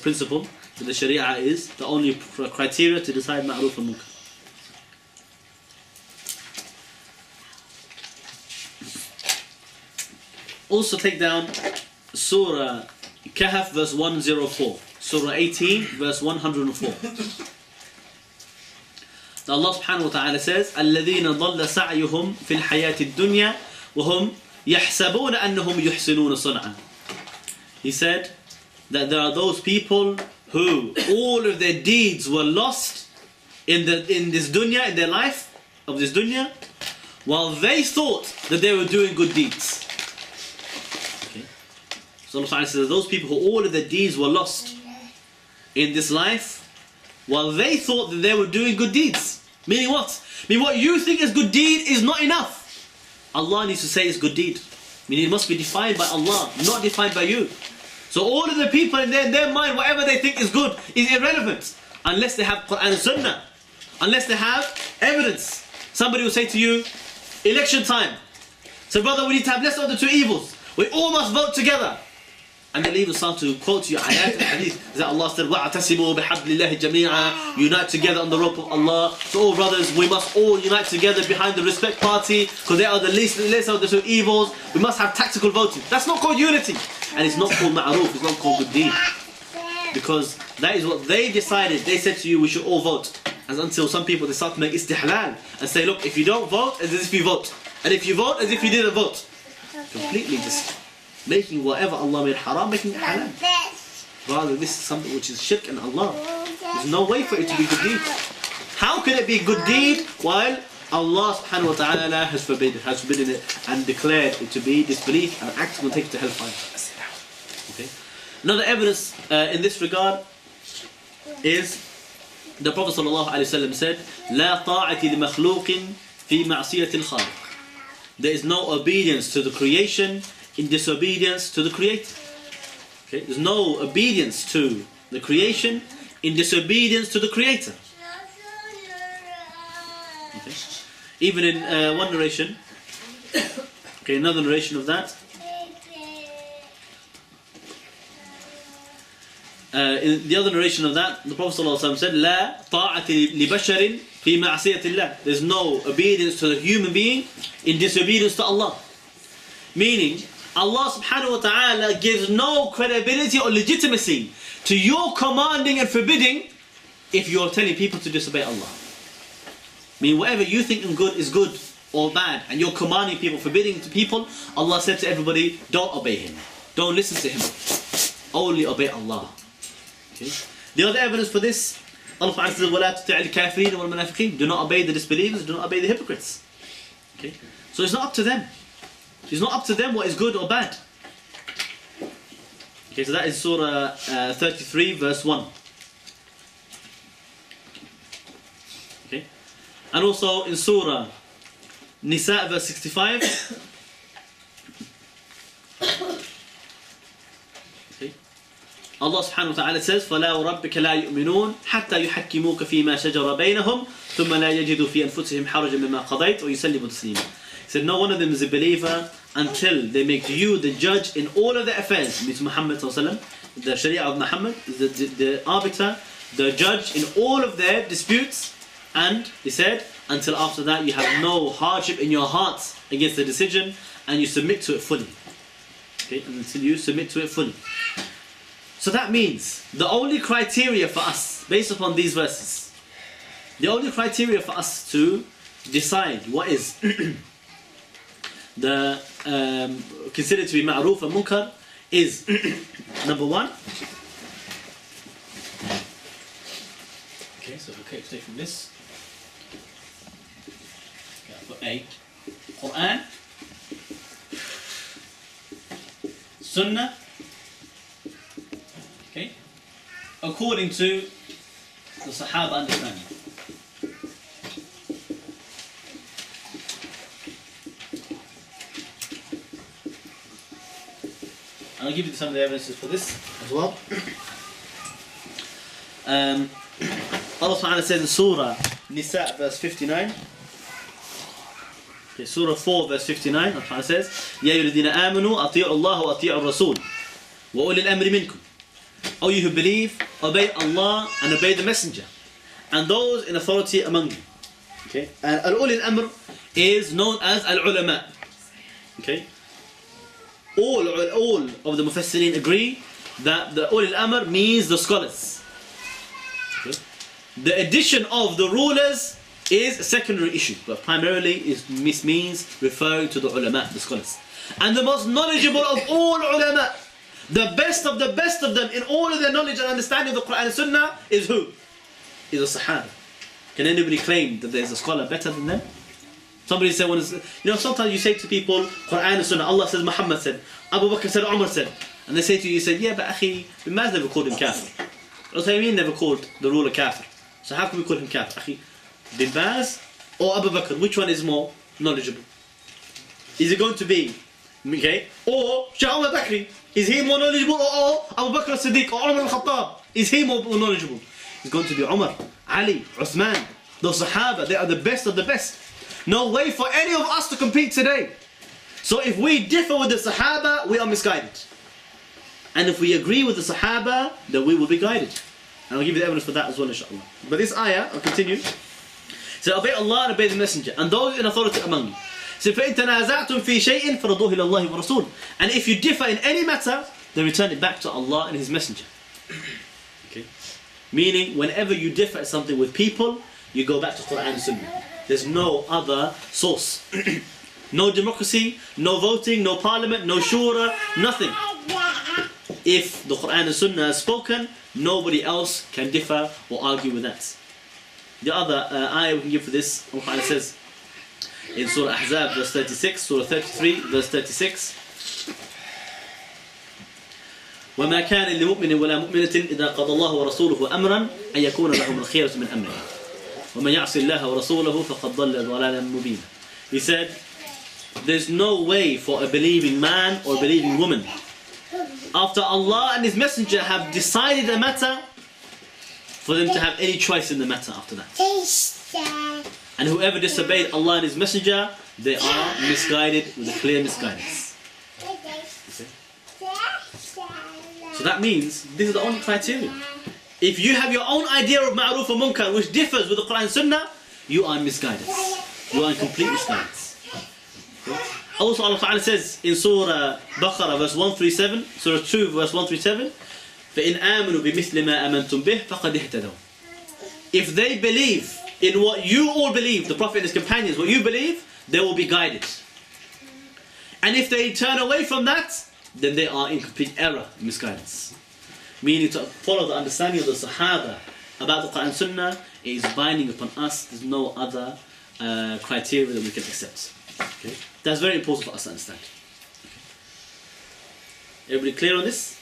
principle that the Sharia is the only criteria to decide ma'ruf and munkar. Also take down Surah Kahf verse 104, Surah 18 verse 104. Allah subhanahu wa ta'ala says, الَّذِينَ ضَلَّ سَعْيُهُمْ فِي الْحَيَاةِ الدُّنْيَا وَهُمْ يَحْسَبُونَ أَنَّهُمْ يُحْسِنُونَ صُنْعًا. He said that there are those people who all of their deeds were lost in this dunya, in their life of this dunya, while they thought that they were doing good deeds. So Allah Ta'ala says those people who all of their deeds were lost in this life while they thought that they were doing good deeds. Meaning what? Meaning what you think is good deed is not enough. Allah needs to say it's good deed. Meaning it must be defined by Allah, not defined by you. So all of the people in their mind, whatever they think is good is irrelevant unless they have Quran and Sunnah. Unless they have evidence. Somebody will say to you, election time. So brother, we need to have less of the two evils. We all must vote together. And they'll even start to quote you ayat and hadith that Allah said, وَاعْتَسِمُوا بِحَبْلِ اللَّهِ جَمِيعًا, unite together on the rope of Allah. So all brothers, we must all unite together behind the respect party because they are the least of the two evils. We must have tactical voting. That's not called unity. And it's not called ma'ruf, it's not called good deed. Because that is what they decided. They said to you, we should all vote. And until some people, they start to make istihlal and say, look, if you don't vote, as if you vote. And if you vote, as if you didn't vote. Completely just making whatever Allah made haram, making it halal. Rather, this is something which is shirk in Allah. There's no way for it to be good deed. How can it be good deed while Allah subhanahu wa ta'ala has forbidden it and declared it to be disbelief and act will take it to hellfire. Okay. Another evidence in this regard is the Prophet sallallahu alaihi wasallam said, لا طاعة لمخلوق في معصية الخالق. There is no obedience to the creation in disobedience to the Creator. Okay? There's no obedience to the creation in disobedience to the Creator. Okay? Even in one narration, okay, another narration of that. In the other narration of that, the Prophet ﷺ said, لا طاعة لبشر في معصية الله. There's no obedience to the human being in disobedience to Allah. Meaning, Allah subhanahu wa ta'ala gives no credibility or legitimacy to your commanding and forbidding if you're telling people to disobey Allah. Meaning whatever you think is good or bad and you're commanding people, forbidding to people, Allah said to everybody, don't obey Him. Don't listen to Him. Only obey Allah. Okay. The other evidence for this, Allah says, وَلَا تُطِعِ الْكَافِرِينَ وَالْمُنَافِقِينَ. Do not obey the disbelievers, do not obey the hypocrites. Okay. So it's not up to them. It's not up to them what is good or bad. Okay, so that is Surah 33 verse 1. Okay. And also in Surah Nisa verse 65. Okay. Allah subhanahu wa ta'ala says, فَلَا وَرَبِّكَ لَا يُؤْمِنُونَ حَتَّى يُحَكِّمُوكَ فِي مَا شَجَرَ بَيْنَهُمْ ثُمَّ لَا يَجِدُوا فِي أَنفُسِهِمْ حَرَجًا مِمَّا قَضَيْتَ وَيُسَلِّمُوا تَسْلِيمًا. He said, no one of them is a believer until they make you the judge in all of their affairs. Means Muhammad ﷺ, the Sharia of Muhammad, the arbiter, the judge in all of their disputes. And he said, until after that you have no hardship in your heart against the decision and you submit to it fully. Okay, until you submit to it fully. So that means the only criteria for us, based upon these verses, the only criteria for us to decide what is the considered to be ma'ruf and munkar is number one. Okay, so okay, take from this. Okay, I've got A. Quran, Sunnah. Okay, according to the Sahaba understanding. I'll give you some of the evidences for this as well. Allah subhanahu wa ta'ala says in Surah Nisa verse 59. Okay, Surah 4 verse 59, Allah subhanahu wa ta'ala says, يَا أَيُّهَا الَّذِينَ آمَنُوا أَطِيعُوا اللَّهَ وَأَطِيعُوا الرَّسُولَ وَأُولِي الْأَمْرِ مِنْكُمْ. O you who believe, obey Allah and obey the Messenger, and those in authority among you. Okay, and al-uli al-amr is known as al-ulama. Okay, all of the mufassirin agree that the uli al-amr means the scholars. Okay? The addition of the rulers is a secondary issue, but primarily this means referring to the ulama, the scholars. And the most knowledgeable of all ulama, the best of them in all of their knowledge and understanding of the Quran and Sunnah is who? Is the Sahaba. Can anybody claim that there's a scholar better than them? Somebody said, sometimes you say to people, Quran and Sunnah, Allah says, Muhammad said, Abu Bakr said, Umar said, and they say to you, yeah, but Akhi, Bin Baz never called him kafir. Al-Uthaymeen never called the ruler kafir. So how can we call him kafir? Akhi, Bin Baz or Abu Bakr, which one is more knowledgeable? Is it going to be, okay, or Shaykh Umar Bakri, is he more knowledgeable, or Abu Bakr as-Siddiq, or Umar al-Khattab, is he more knowledgeable? It's going to be Umar, Ali, Uthman, those Sahaba, they are the best of the best. No way for any of us to compete today. So if we differ with the Sahaba, we are misguided. And if we agree with the Sahaba, then we will be guided. And I'll give you the evidence for that as well, inshallah. But this ayah, I'll continue. So obey Allah and obey the Messenger, and those in authority among you. So فَإِن تَنَازَعْتُمْ فِي شَيْءٍ فَرَدُوهُ إِلَى اللَّهِ وَرَسُولِهِ. And if you differ in any matter, then return it back to Allah and His Messenger. Okay? Meaning, whenever you differ at something with people, you go back to Quran and Sunnah. There's no other source. No democracy, no voting, no parliament, no shura, nothing. If the Quran and Sunnah is spoken, nobody else can differ or argue with that. The other ayah we can give for this, Allah says in Surah Ahzab verse 36, Surah 33 verse 36, وَمَا كَانَ لِمُؤْمِنٍ وَلَا مُؤْمِنَةٍ إِذَا قَضَى اللَّهُ وَرَسُولُهُ أَمْرًا أَن يَكُونَ لَهُمُ الْخِيَرَةُ مِنْ أَمْرِهِمْ وَمَنْ يَعْصِ اللَّهَ وَرَسُولَهُ فَقَدْ ضَلَّ ضَلَالًا مُبِينًا. He said, there's no way for a believing man or a believing woman, after Allah and His Messenger have decided a matter, for them to have any choice in the matter after that. And whoever disobeyed Allah and His Messenger, they are misguided with a clear misguidance. Okay? So that means this is the only criteria. If you have your own idea of ma'ruf or munkar which differs with the Quran and Sunnah, you are in misguidance. You are in complete misguidance. Okay? Also Allah Ta'ala says in Surah Baqarah verse 137, Surah 2 verse 137, فَإِنْ آمَنُوا بِمِثْلِ مَا أَمَنْتُمْ بِهِ فَقَدْ اهْتَدَوْا. If they believe in what you all believe, the Prophet and his companions, what you believe, they will be guided. And if they turn away from that, then they are in complete error, misguidance. Meaning to follow the understanding of the Sahaba about the Quran and Sunnah is binding upon us. There's no other criteria that we can accept. Okay? That's very important for us to understand. Okay. Everybody clear on this?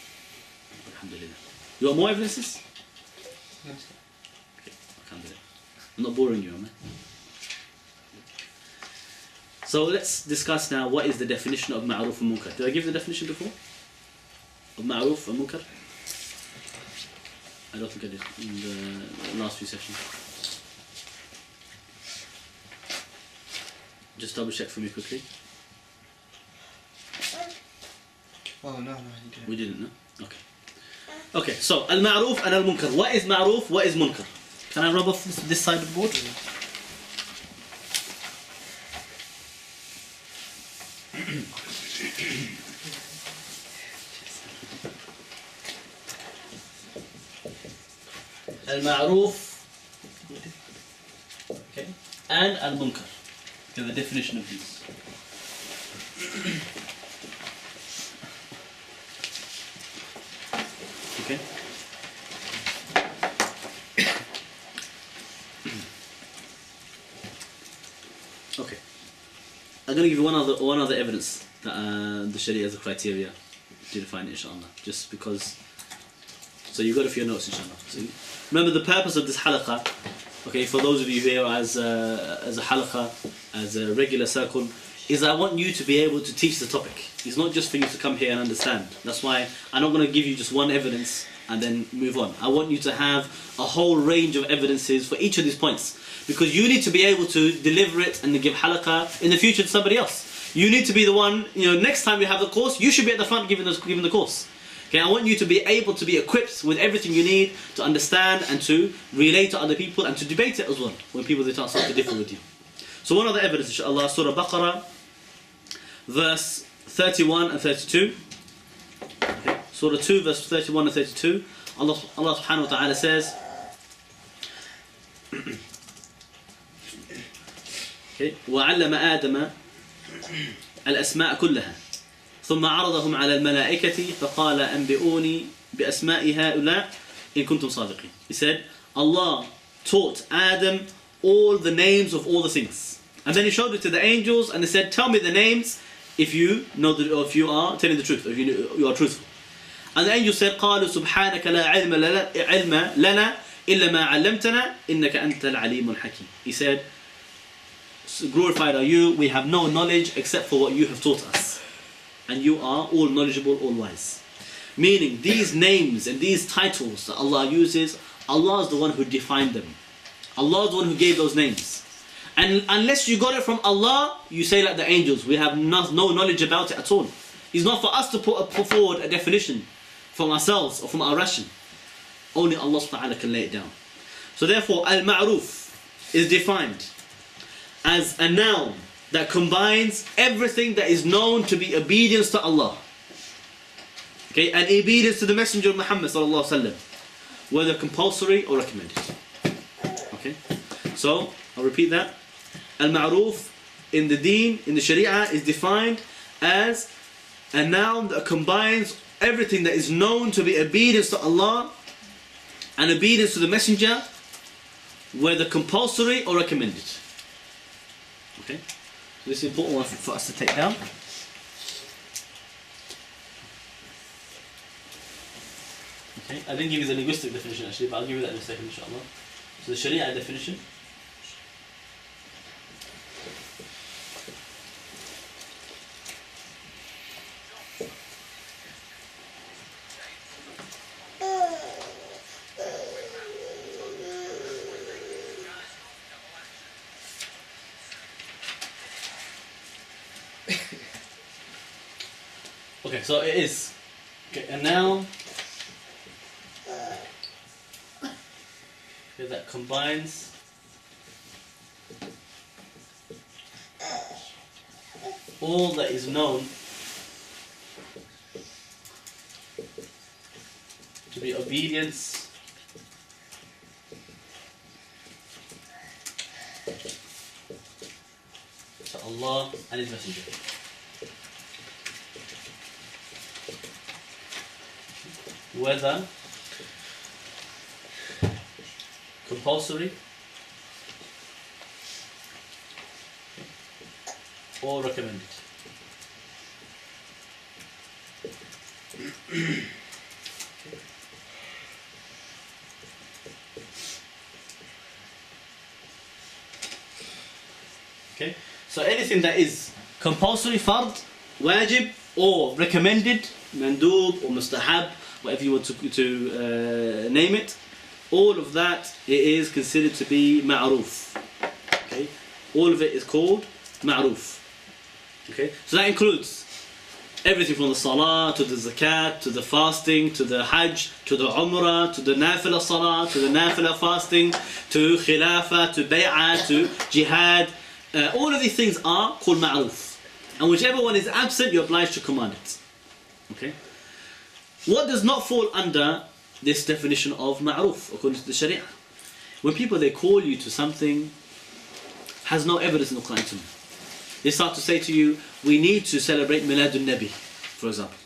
Alhamdulillah. You want more evidences? Yes. Okay. Alhamdulillah. I'm not boring you, am I? So let's discuss now what is the definition of ma'ruf and munkar. Did I give the definition before? Of ma'ruf and munkar? I don't think I did in the last few sessions. Just double check for me quickly. Oh, no, you didn't. We didn't, no? Okay. Okay, so al-ma'ruf and al-munkar. What is ma'ruf? What is munkar? Can I rub off this side of the board? Al-ma'ruf, okay, and al-munkar. Okay, the definition of these. Okay. Okay. I'm going to give you one other evidence that the Sharia is a criteria to define it, inshallah. Just because. So you've got it for your notes, inshallah. So remember the purpose of this halaqah. Okay, for those of you here as a halaqah, as a regular circle, is I want you to be able to teach the topic. It's not just for you to come here and understand. That's why I'm not going to give you just one evidence and then move on. I want you to have a whole range of evidences for each of these points, because you need to be able to deliver it and give halaqah in the future to somebody else. You need to be the one, next time you have the course, you should be at the front giving the course. Okay, I want you to be able to be equipped with everything you need to understand and to relate to other people and to debate it as well when people start to differ with you. So one other evidence, inshallah, Surah Baqarah, verse 31 and 32. Okay. Surah 2, verse 31 and 32. Allah subhanahu wa ta'ala says, okay, وَعَلَّمَ آدَمَ الْأَسْمَاءَ كُلَّهَا ثُمَّ عَرَضَهُمْ عَلَى الْمَلَائِكَةِ فَقَالَ أَنْبِئُونِي بِأَسْمَاءِ هَؤُلَاءِ إِن كُنتُمْ صَادِقِينَ. He said, Allah taught Adam all the names of all the things. And then he showed it to the angels and they said, tell me the names if you know or if you are telling the truth, if you are truthful. And the angel said, قالوا سبحانك لا علم لنا إلا ما علمتنا إنك أنت العليم الحكيم. He said, glorified are you, we have no knowledge except for what you have taught us. And you are all knowledgeable, all wise. Meaning, these names and these titles that Allah uses, Allah is the one who defined them. Allah is the one who gave those names. And unless you got it from Allah, you say like the angels, we have no knowledge about it at all. It's not for us to put forward a definition from ourselves or from our ration. Only Allah subhanahu wa ta'ala can lay it down. So therefore, al-ma'ruf is defined as a noun that combines everything that is known to be obedience to Allah. Okay, and obedience to the Messenger of Muhammad sallallahu alaihi wasallam, whether compulsory or recommended. Okay, so I'll repeat that. Al-ma'ruf in the deen, in the sharia, is defined as a noun that combines everything that is known to be obedience to Allah and obedience to the Messenger, whether compulsory or recommended. Okay, so this is an important one for us to take down. Okay, I didn't give you the linguistic definition actually, but I'll give you that in a second, inshallah. So the sharia definition. Okay, so it is a noun that combines all that is known to be obedience to Allah and His Messenger. Whether compulsory or recommended. Okay, so anything that is compulsory, fard, wajib, or recommended, mandub or mustahab, whatever you want to name it, all of that, it is considered to be ma'ruf. Okay, all of it is called ma'ruf. Okay, so that includes everything from the salah to the zakat to the fasting to the hajj to the umrah to the nafila salah to the nafila fasting to khilafah to bay'ah to jihad. All of these things are called ma'ruf, and whichever one is absent, you're obliged to command it. Okay, what does not fall under this definition of ma'ruf according to the sharia? When people they call you to something has no evidence in the Quran and Sunnah. They start to say to you, we need to celebrate Miladun Nabi, for example.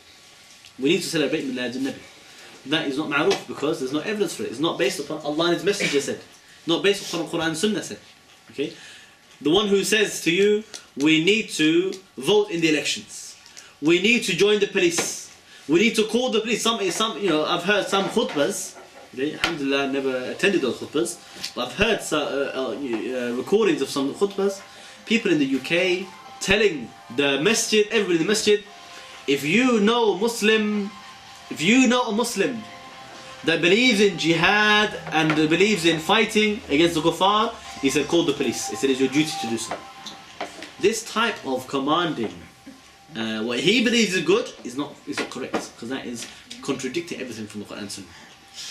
We need to celebrate Miladun Nabi. That is not ma'ruf because there's no evidence for it. It's not based upon Allah and His Messenger said. Not based upon Quran and Sunnah said. Okay? The one who says to you, we need to vote in the elections. We need to join the police. We need to call the police. I've heard some khutbahs. Alhamdulillah, I never attended those khutbahs. But I've heard recordings of some khutbahs. People in the UK telling the masjid, everybody in the masjid, if you know a Muslim that believes in jihad and believes in fighting against the kuffar, he said, call the police. He said, it's your duty to do so. This type of commanding, what he believes is good, is not correct, because that is contradicting everything from the Quran and Sunnah.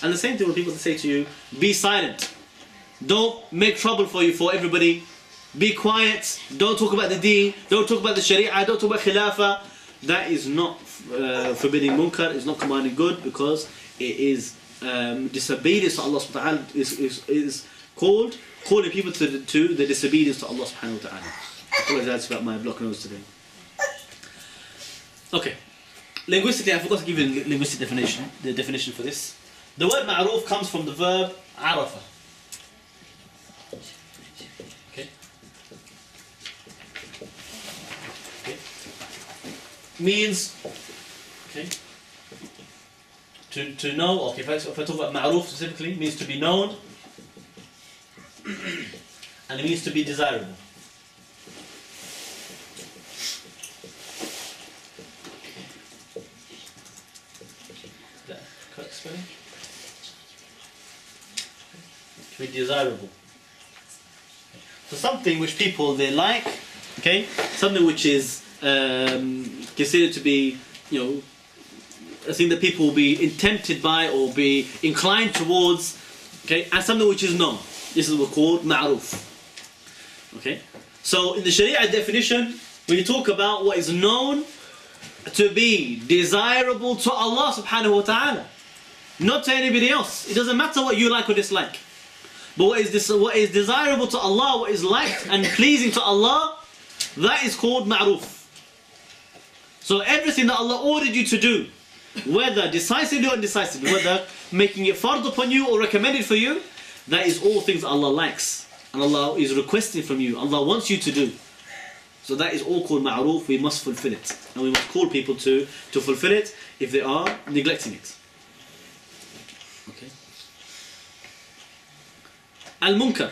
And the same thing when people say to you, be silent, don't make trouble for everybody, be quiet, don't talk about the deen, don't talk about the sharia, don't talk about khilafah. That is not forbidding munkar, it's not commanding good, because it is disobedience to Allah subhanahu wa ta'ala, is calling people to the disobedience to Allah subhanahu wa ta'ala. I apologize, that's about my block nose today. Okay. Linguistically, I forgot to give you the linguistic definition, the definition for this. The word ma'ruf comes from the verb arafa. Okay. Means, okay, to know. Okay, if I talk about ma'ruf specifically, means to be known, and it means to be desirable. That correct spelling? To be desirable. So something which people they like, okay, something which is considered to be, a thing that people will be tempted by or be inclined towards, okay, and something which is known. This is what we call ma'ruf. Okay, so in the Sharia definition, we talk about what is known to be desirable to Allah subhanahu wa ta'ala, not to anybody else. It doesn't matter what you like or dislike. But what is desirable to Allah, what is liked and pleasing to Allah, that is called ma'ruf. So everything that Allah ordered you to do, whether decisively or indecisively, whether making it fard upon you or recommended for you, that is all things that Allah likes and Allah is requesting from you, Allah wants you to do. So that is all called ma'ruf. We must fulfill it, and we must call people to fulfill it if they are neglecting it. Okay. Al-munkar.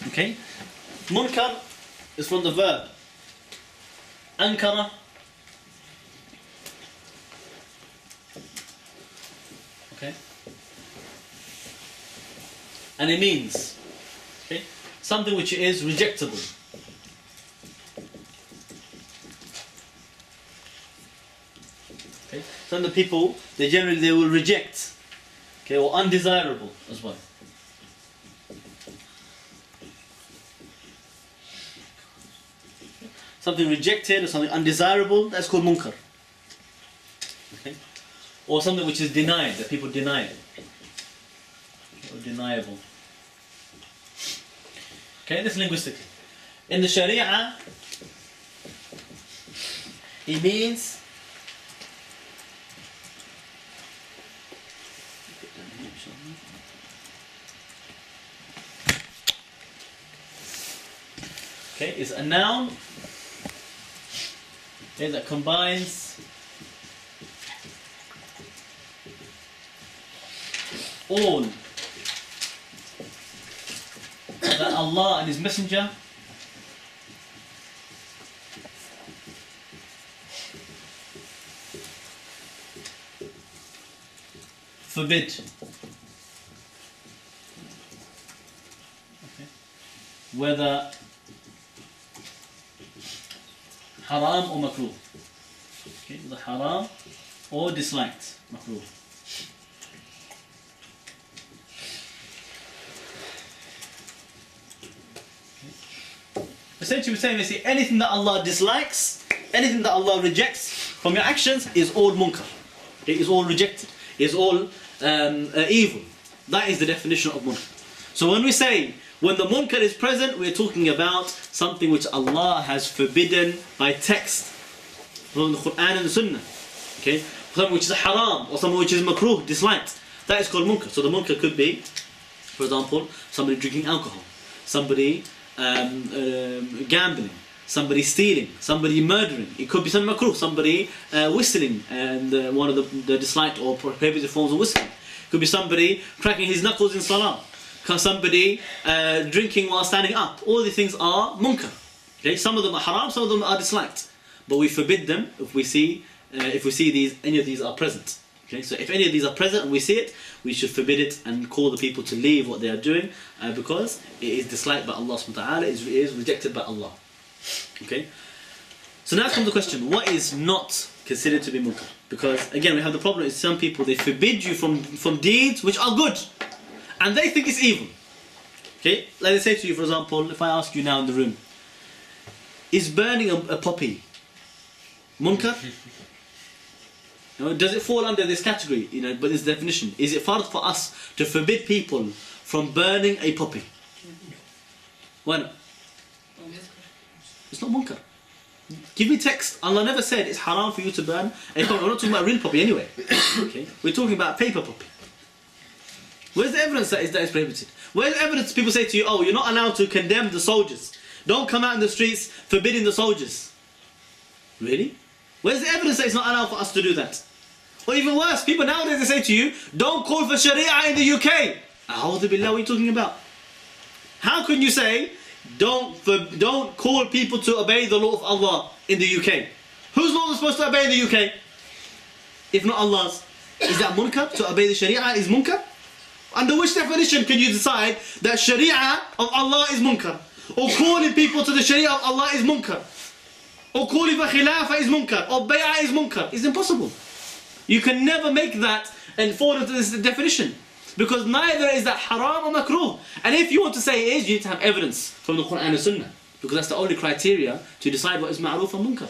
Okay. Munkar is from the verb ankara. Okay. And it means, okay, something which is rejectable. Okay. Some of the people, they will reject, okay, or undesirable as well. Something rejected or something undesirable, that's called munkar. Okay. Or something which is denied, that people deny it. Or deniable. Okay, this is linguistically. In the Sharia, it means okay, it's a noun, okay, that combines all that Allah and His Messenger forbid. Okay. Whether haram or makruh. Okay, the haram or disliked, makruh. Essentially we're saying, we see anything that Allah dislikes, anything that Allah rejects from your actions is all munkar. It is all rejected. It is all evil. That is the definition of munkar. So when we say, when the munkar is present, we're talking about something which Allah has forbidden by text from the Quran and the Sunnah. Okay? Something which is haram or something which is makruh, disliked. That is called munkar. So the munkar could be, for example, somebody drinking alcohol, somebody gambling, somebody stealing, somebody murdering. It could be something makruh, somebody whistling, and one of the disliked or prohibited forms of whistling. It could be somebody cracking his knuckles in salah. somebody drinking while standing up. All these things are munkar. Okay, some of them are haram, some of them are disliked, but we forbid them if we see any of these are present. Okay, so if any of these are present and we see it, we should forbid it and call the people to leave what they are doing because it is disliked by Allah subhanahu wa ta'ala, it is rejected by Allah. Okay, so now comes the question: what is not considered to be munkar? Because again, we have the problem is some people, they forbid you from deeds which are good, and they think it's evil. Okay, let me say to you, for example, if I ask you now in the room, is burning a poppy munkar? Does it fall under this category? But this definition, is it fard for us to forbid people from burning a poppy? Why not? It's not munkar. Give me text. Allah never said it's haram for you to burn a poppy. We're not talking about real poppy anyway. Okay? We're talking about paper poppy. Where's the evidence that is prohibited? Where's the evidence people say to you, oh, you're not allowed to condemn the soldiers. Don't come out in the streets forbidding the soldiers. Really? Where's the evidence that it's not allowed for us to do that? Or even worse, people nowadays they say to you, don't call for Sharia in the UK. A'udhu billah, what are you talking about? How can you say, don't call people to obey the law of Allah in the UK? Whose law is supposed to obey in the UK? If not Allah's. Is that munkar? To obey the Sharia is munkar? Under which definition can you decide that Sharia of Allah is munkar? Or calling people to the Sharia of Allah is munkar? Or calling for khilafah is munkar? Or bay'ah is munkar? It's impossible. You can never make that and fall into this definition. Because neither is that haram or makruh. And if you want to say it is, you need to have evidence from the Quran and Sunnah. Because that's the only criteria to decide what is ma'ruf and munkar.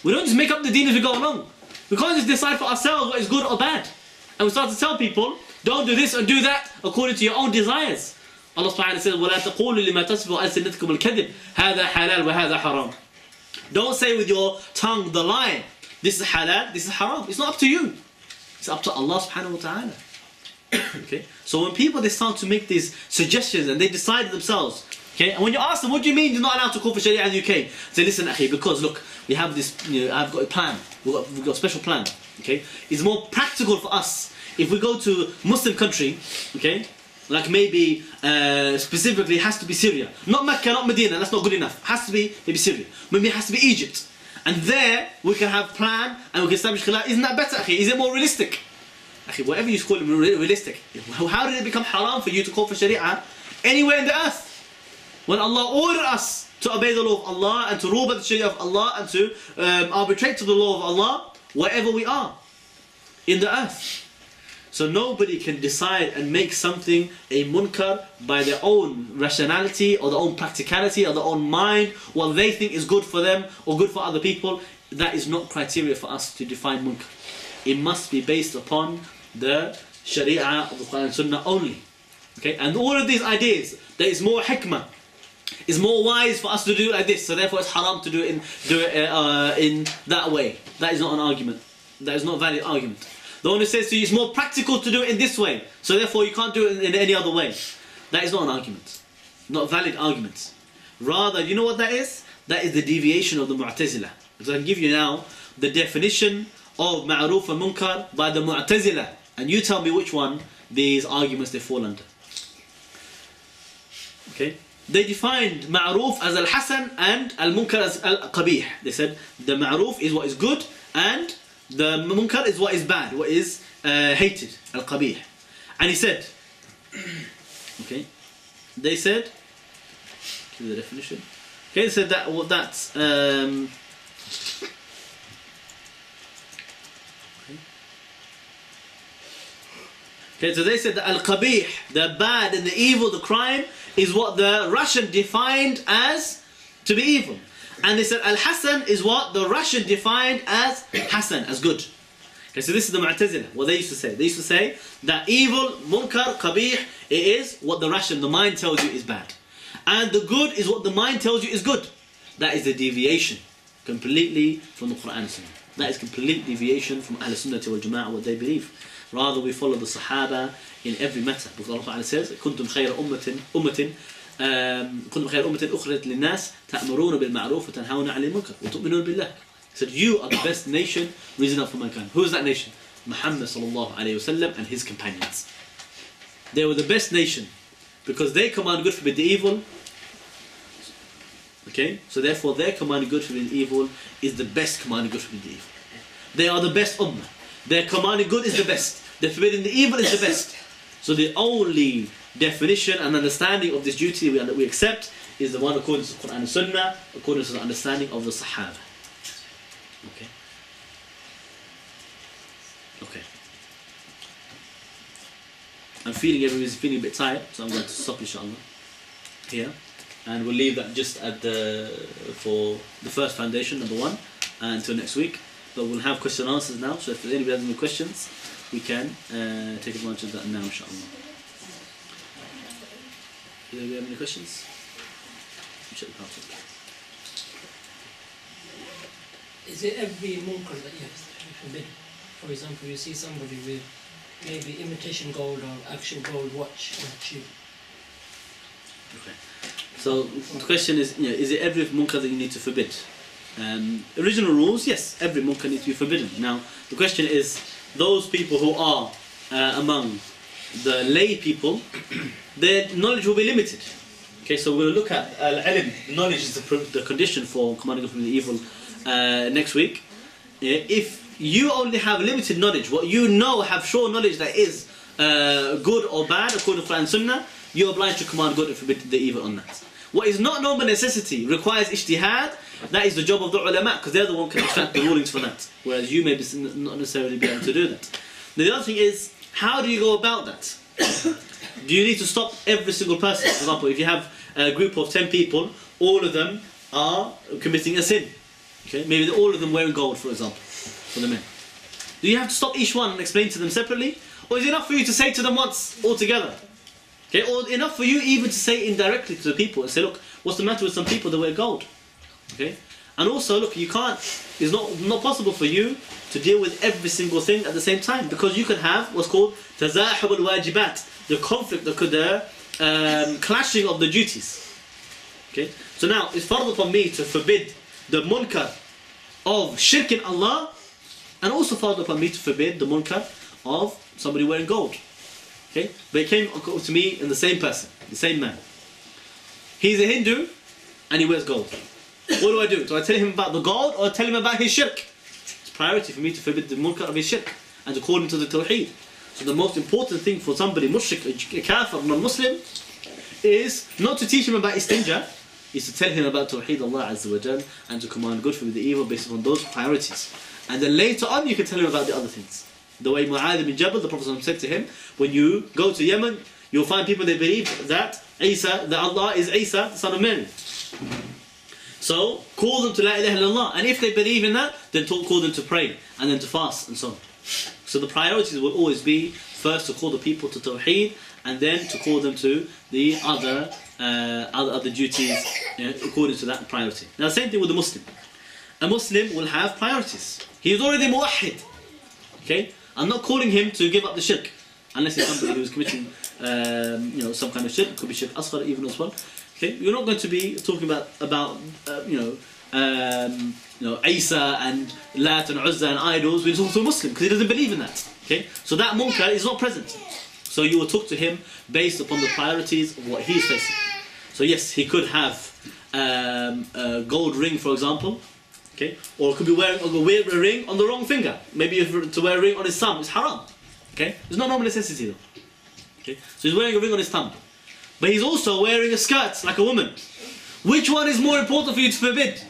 We don't just make up the deen as we go along. We can't just decide for ourselves what is good or bad. And we start to tell people, don't do this or do that according to your own desires. Allah subhanahu wa ta'ala says, وَلَا تَقُولُوا لِمَا تَصِفُ أَلْسِنَتكُمُ الْكَذِبِ هَذَا حَلَالٌ وَهَذَا حَرَامٌ. Don't say with your tongue the lie. This is halal, this is haram. It's not up to you. It's up to Allah subhanahu wa ta'ala. Okay? So when people they start to make these suggestions and they decide themselves, okay? And when you ask them, what do you mean you're not allowed to call for Sharia in the UK? Say, listen, akhi, because look, we have this, I've got a plan. We've got a special plan. Okay? It's more practical for us. If we go to Muslim country, okay? Like maybe specifically it has to be Syria. Not Mecca, not Medina, that's not good enough. It has to be maybe Syria. Maybe it has to be Egypt. And there we can have plan and we can establish khilaf. Isn't that better, akhi? Is it more realistic? Akhi, whatever you call it realistic. How did it become haram for you to call for Sharia anywhere in the earth? When Allah ordered us to obey the law of Allah and to rule by the Sharia of Allah and to arbitrate to the law of Allah wherever we are in the earth. So nobody can decide and make something a munkar by their own rationality or their own practicality or their own mind, what they think is good for them or good for other people. That is not criteria for us to define munkar. It must be based upon the Sharia of the Quran and Sunnah only. Okay? And all of these ideas, there is more hikmah. It's more wise for us to do it like this, so therefore it's haram to do it in that way. That is not an argument. That is not a valid argument. The one who says to you it's more practical to do it in this way, so therefore you can't do it in any other way. That is not an argument. Not a valid argument. Rather, you know what that is? That is the deviation of the Mu'tazila. So I can give you now the definition of ma'ruf and munkar by the Mu'tazila. And you tell me which one these arguments they fall under. Okay? They defined ma'ruf as al-hasan and al-munkar as al-qabih. They said the ma'ruf is what is good and the munkar is what is bad, what is hated, al-qabih. And he said, okay, they said, give the definition. Okay, they said that that's okay, so they said that al-qabih, the bad and the evil, the crime, is what the Russian defined as to be evil. And they said al-hasan is what the Russian defined as hasan, as good. Okay, so this is the Mu'tazila, what they used to say. They used to say that evil, munkar, qabih, it is what the Russian, the mind tells you is bad. And the good is what the mind tells you is good. That is the deviation completely from the Quran and Sunnah. That is complete deviation from Ahl Sunnah wal Jama'ah, what they believe. Rather we follow the Sahaba in every matter. Because Allah Ta'ala says, كنتم خير أمة كنتم خير أمة أخرجت للناس تأمرون بالمعروف وتنهون عن المنكر وتؤمنون بالله. He said, you are the best nation risen up for mankind. Who is that nation? Muhammad sallallahu alayhi wa sallam and his companions. They were the best nation because they command good, forbid the evil. Okay, so therefore their command good, forbid evil is the best command good, forbid the evil. They are the best ummah. Their commanding good is the best. Their forbidding the evil is the best. So the only definition and understanding of this duty that we accept is the one according to the Quran and Sunnah, according to the understanding of the Sahaba. Okay. Okay. I'm feeling everybody's feeling a bit tired, so I'm going to stop inshallah here, and we'll leave that just at for the first foundation, number 1, until next week. But we'll have question and answers now, so if anybody has any questions, we can take advantage of that now, inshallah. Do we have any questions? Check the council. Is it every munkar that you have to forbid? For example, you see somebody with maybe imitation gold or actual gold watch or shoe. Okay. So the question is, is it every munkar that you need to forbid? Original rules, yes, every munkar needs to be forbidden. Now, the question is, those people who are among the lay people, their knowledge will be limited. Okay, so we'll look at al-ilm. Knowledge is the condition for commanding from the evil next week. If you only have limited knowledge, what you know, have sure knowledge that is good or bad according to Quran and Sunnah, you're obliged to command good and forbid the evil on that. What is not normal necessity, requires ijtihad, that is the job of the ulama, because they're the one who can extract the rulings for that, whereas you may not necessarily be able to do that. Now, the other thing is, how do you go about that? Do you need to stop every single person? For example, if you have a group of 10 people, all of them are committing a sin. Okay, maybe all of them wearing gold, for example, for the men. Do you have to stop each one and explain to them separately? Or is it enough for you to say to them once, all together? Okay, or enough for you even to say indirectly to the people and say, look, what's the matter with some people that wear gold? Okay, and also, look, you can't, it's not possible for you to deal with every single thing at the same time, because you could have what's called tazahub al-wajibat, the conflict that could clashing of the duties. Okay, so now it's fard upon me to forbid the munkar of shirk in Allah, and also fard upon me to forbid the munkar of somebody wearing gold. Okay, but it came to me in the same person, the same man. He's a Hindu and he wears gold. What do? Do I tell him about the gold or tell him about his shirk? It's priority for me to forbid the munkar of his shirk and to call him to the tawheed. So the most important thing for somebody, mushrik, a kafir, non-Muslim, is not to teach him about istinja, is to tell him about tawheed Allah Azza wa Jal and to command good, forbid the evil based on those priorities. And then later on you can tell him about the other things. The way Mu'adh bin Jabal, the Prophet said to him, when you go to Yemen, you'll find people that believe that Allah is Isa, the son of Mary. So call them to La ilaha illallah, and if they believe in that, then call them to pray and then to fast and so on. So the priorities will always be first to call the people to Tawheed, and then to call them to the other duties according to that priority. Now same thing with the Muslim. A Muslim will have priorities. He is already muwahhid. Okay, I'm not calling him to give up the shirk, unless it's somebody who is committing some kind of shirk. It could be shirk asghar even as well. Okay, you're not going to be talking about Isa and Lat and Uzza and idols when he's also a Muslim, because he doesn't believe in that. Okay, so that munkar is not present. So you will talk to him based upon the priorities of what he's facing. So yes, he could have a gold ring, for example. Okay, or could be wearing a ring on the wrong finger. Maybe to wear a ring on his thumb is haram. Okay, there's no normal necessity though. Okay, so he's wearing a ring on his thumb, but he's also wearing a skirt like a woman. Which one is more important for you to forbid?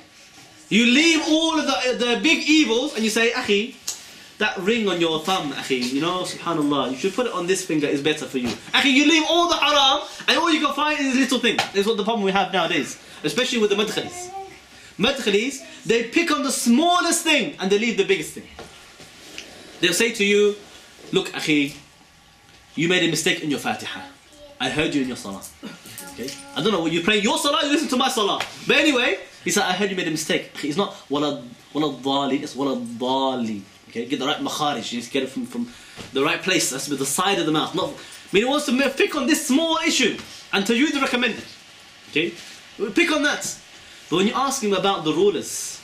You leave all of the big evils and you say, Akhi, that ring on your thumb, Akhi, subhanallah, you should put it on this finger, is better for you. Akhi, you leave all the haram and all you can find is little things. That's what the problem we have nowadays, especially with the madkhalis. Madkhalis, they pick on the smallest thing and they leave the biggest thing. They'll say to you, look, Akhi, you made a mistake in your Fatiha. I heard you in your salah. Okay? I don't know, when you pray your salah, you listen to my salah. But anyway, he said, I heard you made a mistake. It's not wala dhali, it's wala dhali. Okay? Get the right makharij, you need to get it from the right place. That's with the side of the mouth. He wants to pick on this small issue and tell you to recommend it. Okay? Pick on that. But when you ask him about the rulers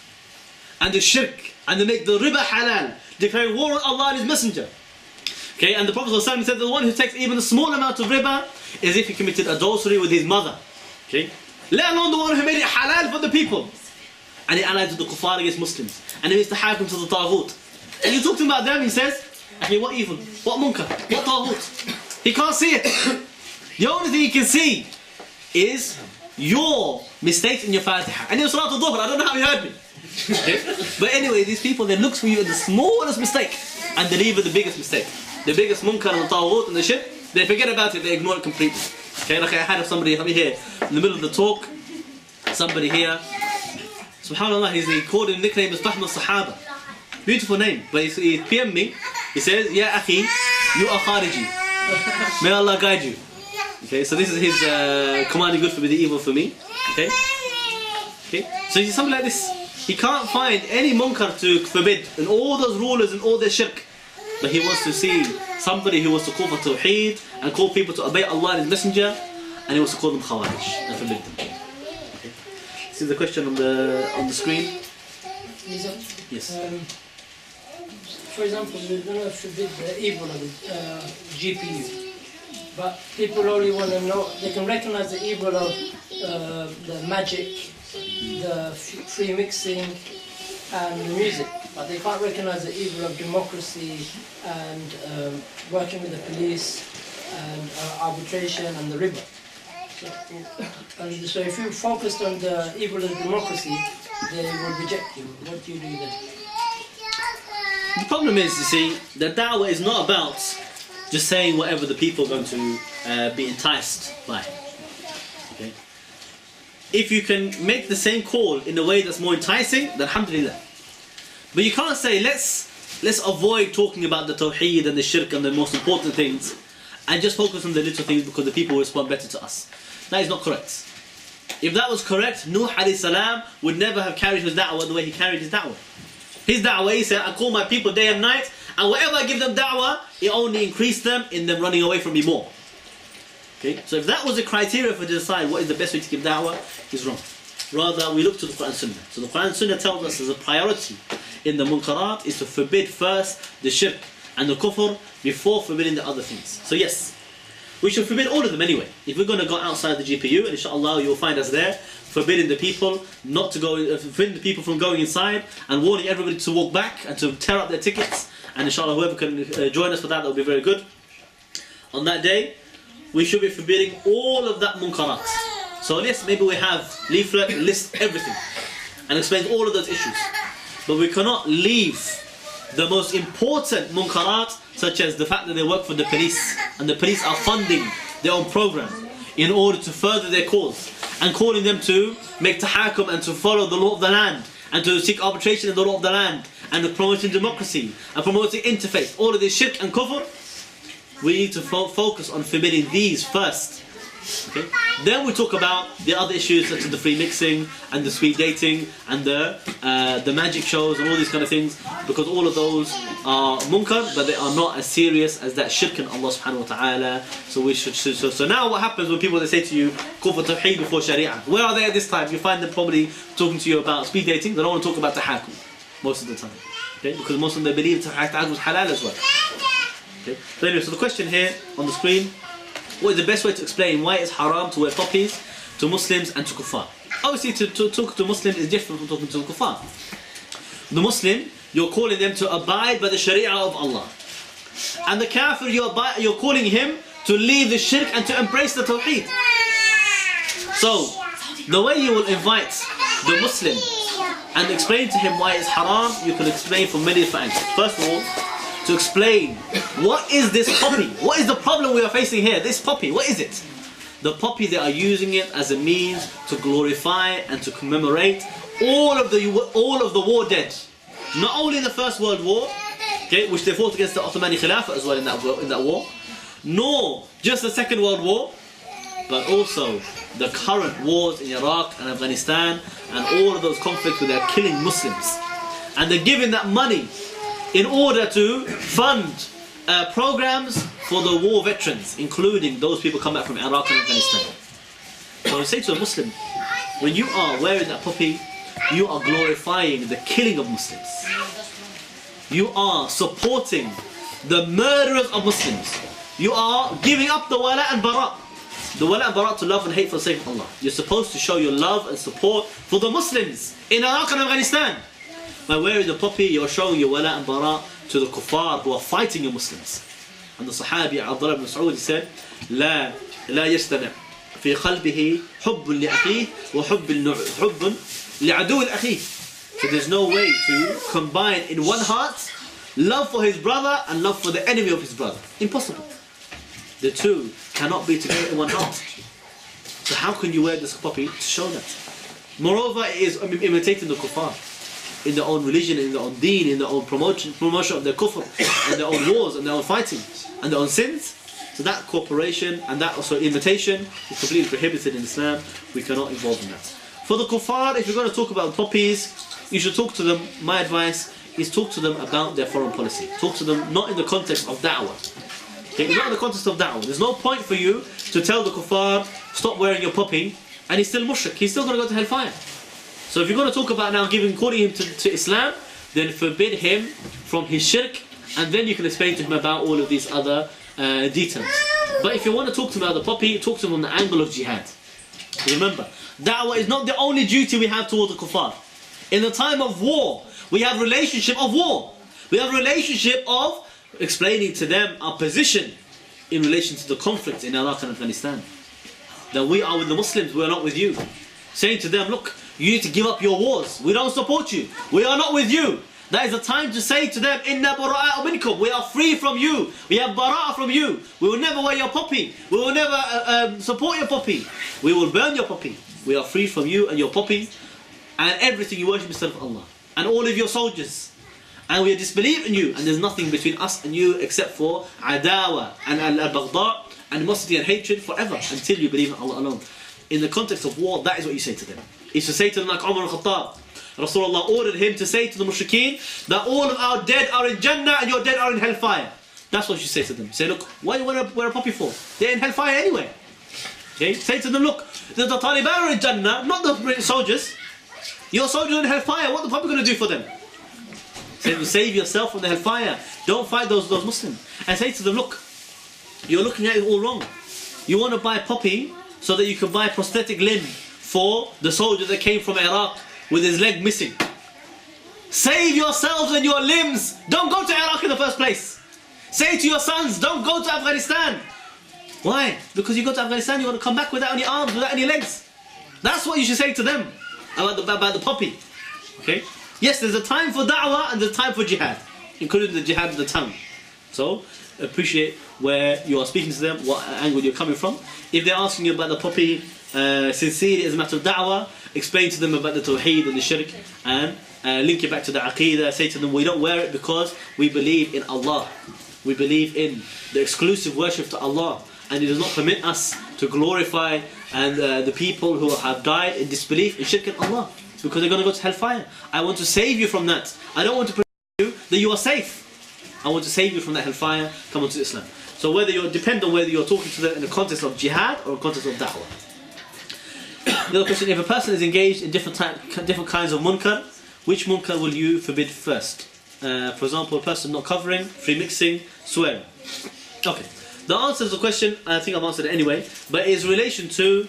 and the shirk and they make the riba halal, declaring war on Allah and His Messenger. Okay, and the Prophet ﷺ said the one who takes even a small amount of riba is if he committed adultery with his mother. Okay? Let alone the one who made it halal for the people. And he allied with the kuffar against Muslims. And he used to hakim to the taghut. And you talk to him about them, he says, okay, what evil? What munkar? What taghut? He can't see it. The only thing he can see is your mistakes in your Fatiha. And your Salat al-Dhuhr, I don't know how you heard me. Okay? But anyway, these people, they look for you at the smallest mistake and they leave at the biggest mistake. The biggest munkar and the taghut and the shirk, they forget about it, they ignore it completely. Okay, like I had somebody here in the middle of the talk, somebody here, subhanAllah, he called him nickname as Fahm al-Sahaba. Beautiful name, but he PM'd me, he says, Ya akhi, you are khariji. May Allah guide you. Okay, so this is his commanding good for me, the evil for me. Okay? Okay? So he's something like this. He can't find any munkar to forbid, and all those rulers and all their shirk. But he wants to see somebody who wants to call for tawheed and call people to obey Allah and His Messenger, and he wants to call them khawarij and forbid them. Okay. See the question on the screen? Yes. For example, we're going to forbid the evil of the GPU, but people only want to know, they can recognize the evil of the magic, the free mixing and the music, but they can't recognize the evil of democracy and working with the police and arbitration and the riba. So if you focused on the evil of democracy, they will reject you. What do you do then? The problem is, you see, that da'wah is not about just saying whatever the people are going to be enticed by. Okay? If you can make the same call in a way that's more enticing, then alhamdulillah. But you can't say, let's avoid talking about the tawheed and the shirk and the most important things and just focus on the little things because the people will respond better to us. That is not correct. If that was correct, Nuh alayhi salam would never have carried his da'wah the way he carried his da'wah. His da'wah, he said, I call my people day and night, and whatever I give them da'wah, it only increased them in them running away from me more. Okay? So if that was the criteria for to decide what is the best way to give da'wah, it's wrong. Rather, we look to the Quran and Sunnah. So the Quran and Sunnah tells us as a priority in the munkarat is to forbid first the shirk and the kufr before forbidding the other things. So yes, we should forbid all of them anyway. If we're going to go outside the GPU, and inshallah you'll find us there, forbidding the people not to go, forbidding the people from going inside, and warning everybody to walk back and to tear up their tickets. And inshallah whoever can join us for that will be very good. On that day, we should be forbidding all of that munkarat. So yes, maybe we have leaflet, list everything, and explains all of those issues. But we cannot leave the most important munkarat, such as the fact that they work for the police, and the police are funding their own program in order to further their cause, and calling them to make tahakum and to follow the law of the land, and to seek arbitration in the law of the land, and promoting democracy, and promoting interfaith, all of this shirk and kufr. We need to focus on forbidding these first. Okay? Then we talk about the other issues such as the free mixing and the speed dating and the magic shows and all these kind of things, because all of those are munkar, but they are not as serious as that shirk in Allah subhanahu wa ta'ala. So we should so now what happens when people they say to you call for tawheed before sharia? Where are they at this time? You find them probably talking to you about speed dating. They don't want to talk about tahakum most of the time. Okay? Because most of them they believe tahakum is halal as well. Okay? So anyway, so the question here on the screen: what is the best way to explain why it's haram to wear poppies to Muslims and to kuffar? Obviously, to talk to Muslims is different from talking to the kuffar. The Muslim, you're calling them to abide by the sharia of Allah. And the kafir, you're calling him to leave the shirk and to embrace the tawheed. So, the way you will invite the Muslim and explain to him why it's haram, you can explain from many different angles. First of all, to explain what is this poppy? What is the problem we are facing here? This poppy, what is it? The poppy, they are using it as a means to glorify and to commemorate all of the war dead. Not only the First World War, okay, which they fought against the Ottoman Khilafah as well in that war, nor just the Second World War, but also the current wars in Iraq and Afghanistan and all of those conflicts where they're killing Muslims. And they're giving that money in order to fund programs for the war veterans, including those people come back from Iraq and Afghanistan. So I say to a Muslim, when you are wearing that poppy, you are glorifying the killing of Muslims. You are supporting the murderers of Muslims. You are giving up the wala and Baraa. the wala and bara to love and hate for the sake of Allah. You're supposed to show your love and support for the Muslims in Iraq and Afghanistan. By wearing the poppy, you're showing your wala and bara to the kuffar who are fighting your Muslims. And the Sahabi Abdullah ibn Mas'ud said, لا يجتمع في قلبه حب لأخيه وحب لعدو الأخيه. So there's no way to combine in one heart love for his brother and love for the enemy of his brother. Impossible. The two cannot be together in one heart. So how can you wear this poppy to show that? Moreover, it is imitating the kuffar in their own religion, in their own deen, in their own promotion of their kufr, and their own wars, and their own fighting, and their own sins. So that cooperation and that also imitation is completely prohibited in Islam. We cannot involve in that. For the kuffar, if you're going to talk about poppies, you should talk to them. My advice is talk to them about their foreign policy. Talk to them not in the context of da'wah. Okay, not in the context of da'wah. There's no point for you to tell the kuffar, stop wearing your poppy, and he's still mushrik. He's still going to go to hellfire. So if you're going to talk about now calling him to Islam, then forbid him from his shirk, and then you can explain to him about all of these other details. But if you want to talk to him about the poppy, talk to him from the angle of jihad. Remember, da'wah is not the only duty we have towards the kuffar. In the time of war, we have relationship of war. We have relationship of explaining to them our position in relation to the conflict in Iraq and Afghanistan. That we are with the Muslims, we are not with you. Saying to them, look, you need to give up your wars. We don't support you. We are not with you. That is the time to say to them, Inna bara'a'u minkum. We are free from you. We have bara'ah from you. We will never wear your poppy. We will never support your poppy. We will burn your poppy. We are free from you and your poppy and everything you worship instead of Allah. And all of your soldiers. And we disbelieve in you. And there's nothing between us and you except for adawa and al-baghdha and animosity and hatred forever until you believe in Allah alone. In the context of war, that is what you say to them. Is to say to them like Umar al-Khattab. Rasulullah ordered him to say to the mushrikeen that all of our dead are in Jannah and your dead are in hellfire. That's what you say to them. Say, look, why do you want to wear a poppy for? They're in hellfire anyway. Okay? Say to them, look, the Taliban are in Jannah, not the British soldiers. Your soldiers are in hellfire. What the poppy going to do for them? Say, save yourself from the hellfire. Don't fight those Muslims. And say to them, look, you're looking at it all wrong. You want to buy a poppy so that you can buy a prosthetic limb for the soldier that came from Iraq with his leg missing. Save yourselves and your limbs. Don't go to Iraq in the first place. Say to your sons, don't go to Afghanistan. Why? Because you go to Afghanistan, you want to come back without any arms, without any legs. That's what you should say to them about the poppy. Okay? Yes, there's a time for da'wah and there's a time for jihad, including the jihad of the tongue. So, appreciate where you are speaking to them, what angle you're coming from. If they're asking you about the poppy sincerely as a matter of da'wah, explain to them about the tawheed and the shirk and link it back to the aqidah. Say to them, we don't wear it because we believe in Allah. We believe in the exclusive worship to Allah, and it does not permit us to glorify the people who have died in disbelief in shirk in Allah, because they're going to go to hellfire. I want to save you from that. I don't want to protect you that you are safe. I want to save you from that hellfire. Come on to Islam. So depend on whether you're talking to them in the context of jihad or context of da'wah. The other question: if a person is engaged in different kinds of munkar, which munkar will you forbid first? For example, a person not covering, free mixing, swearing. Okay. The answer to the question, I think I've answered it anyway, but is in relation to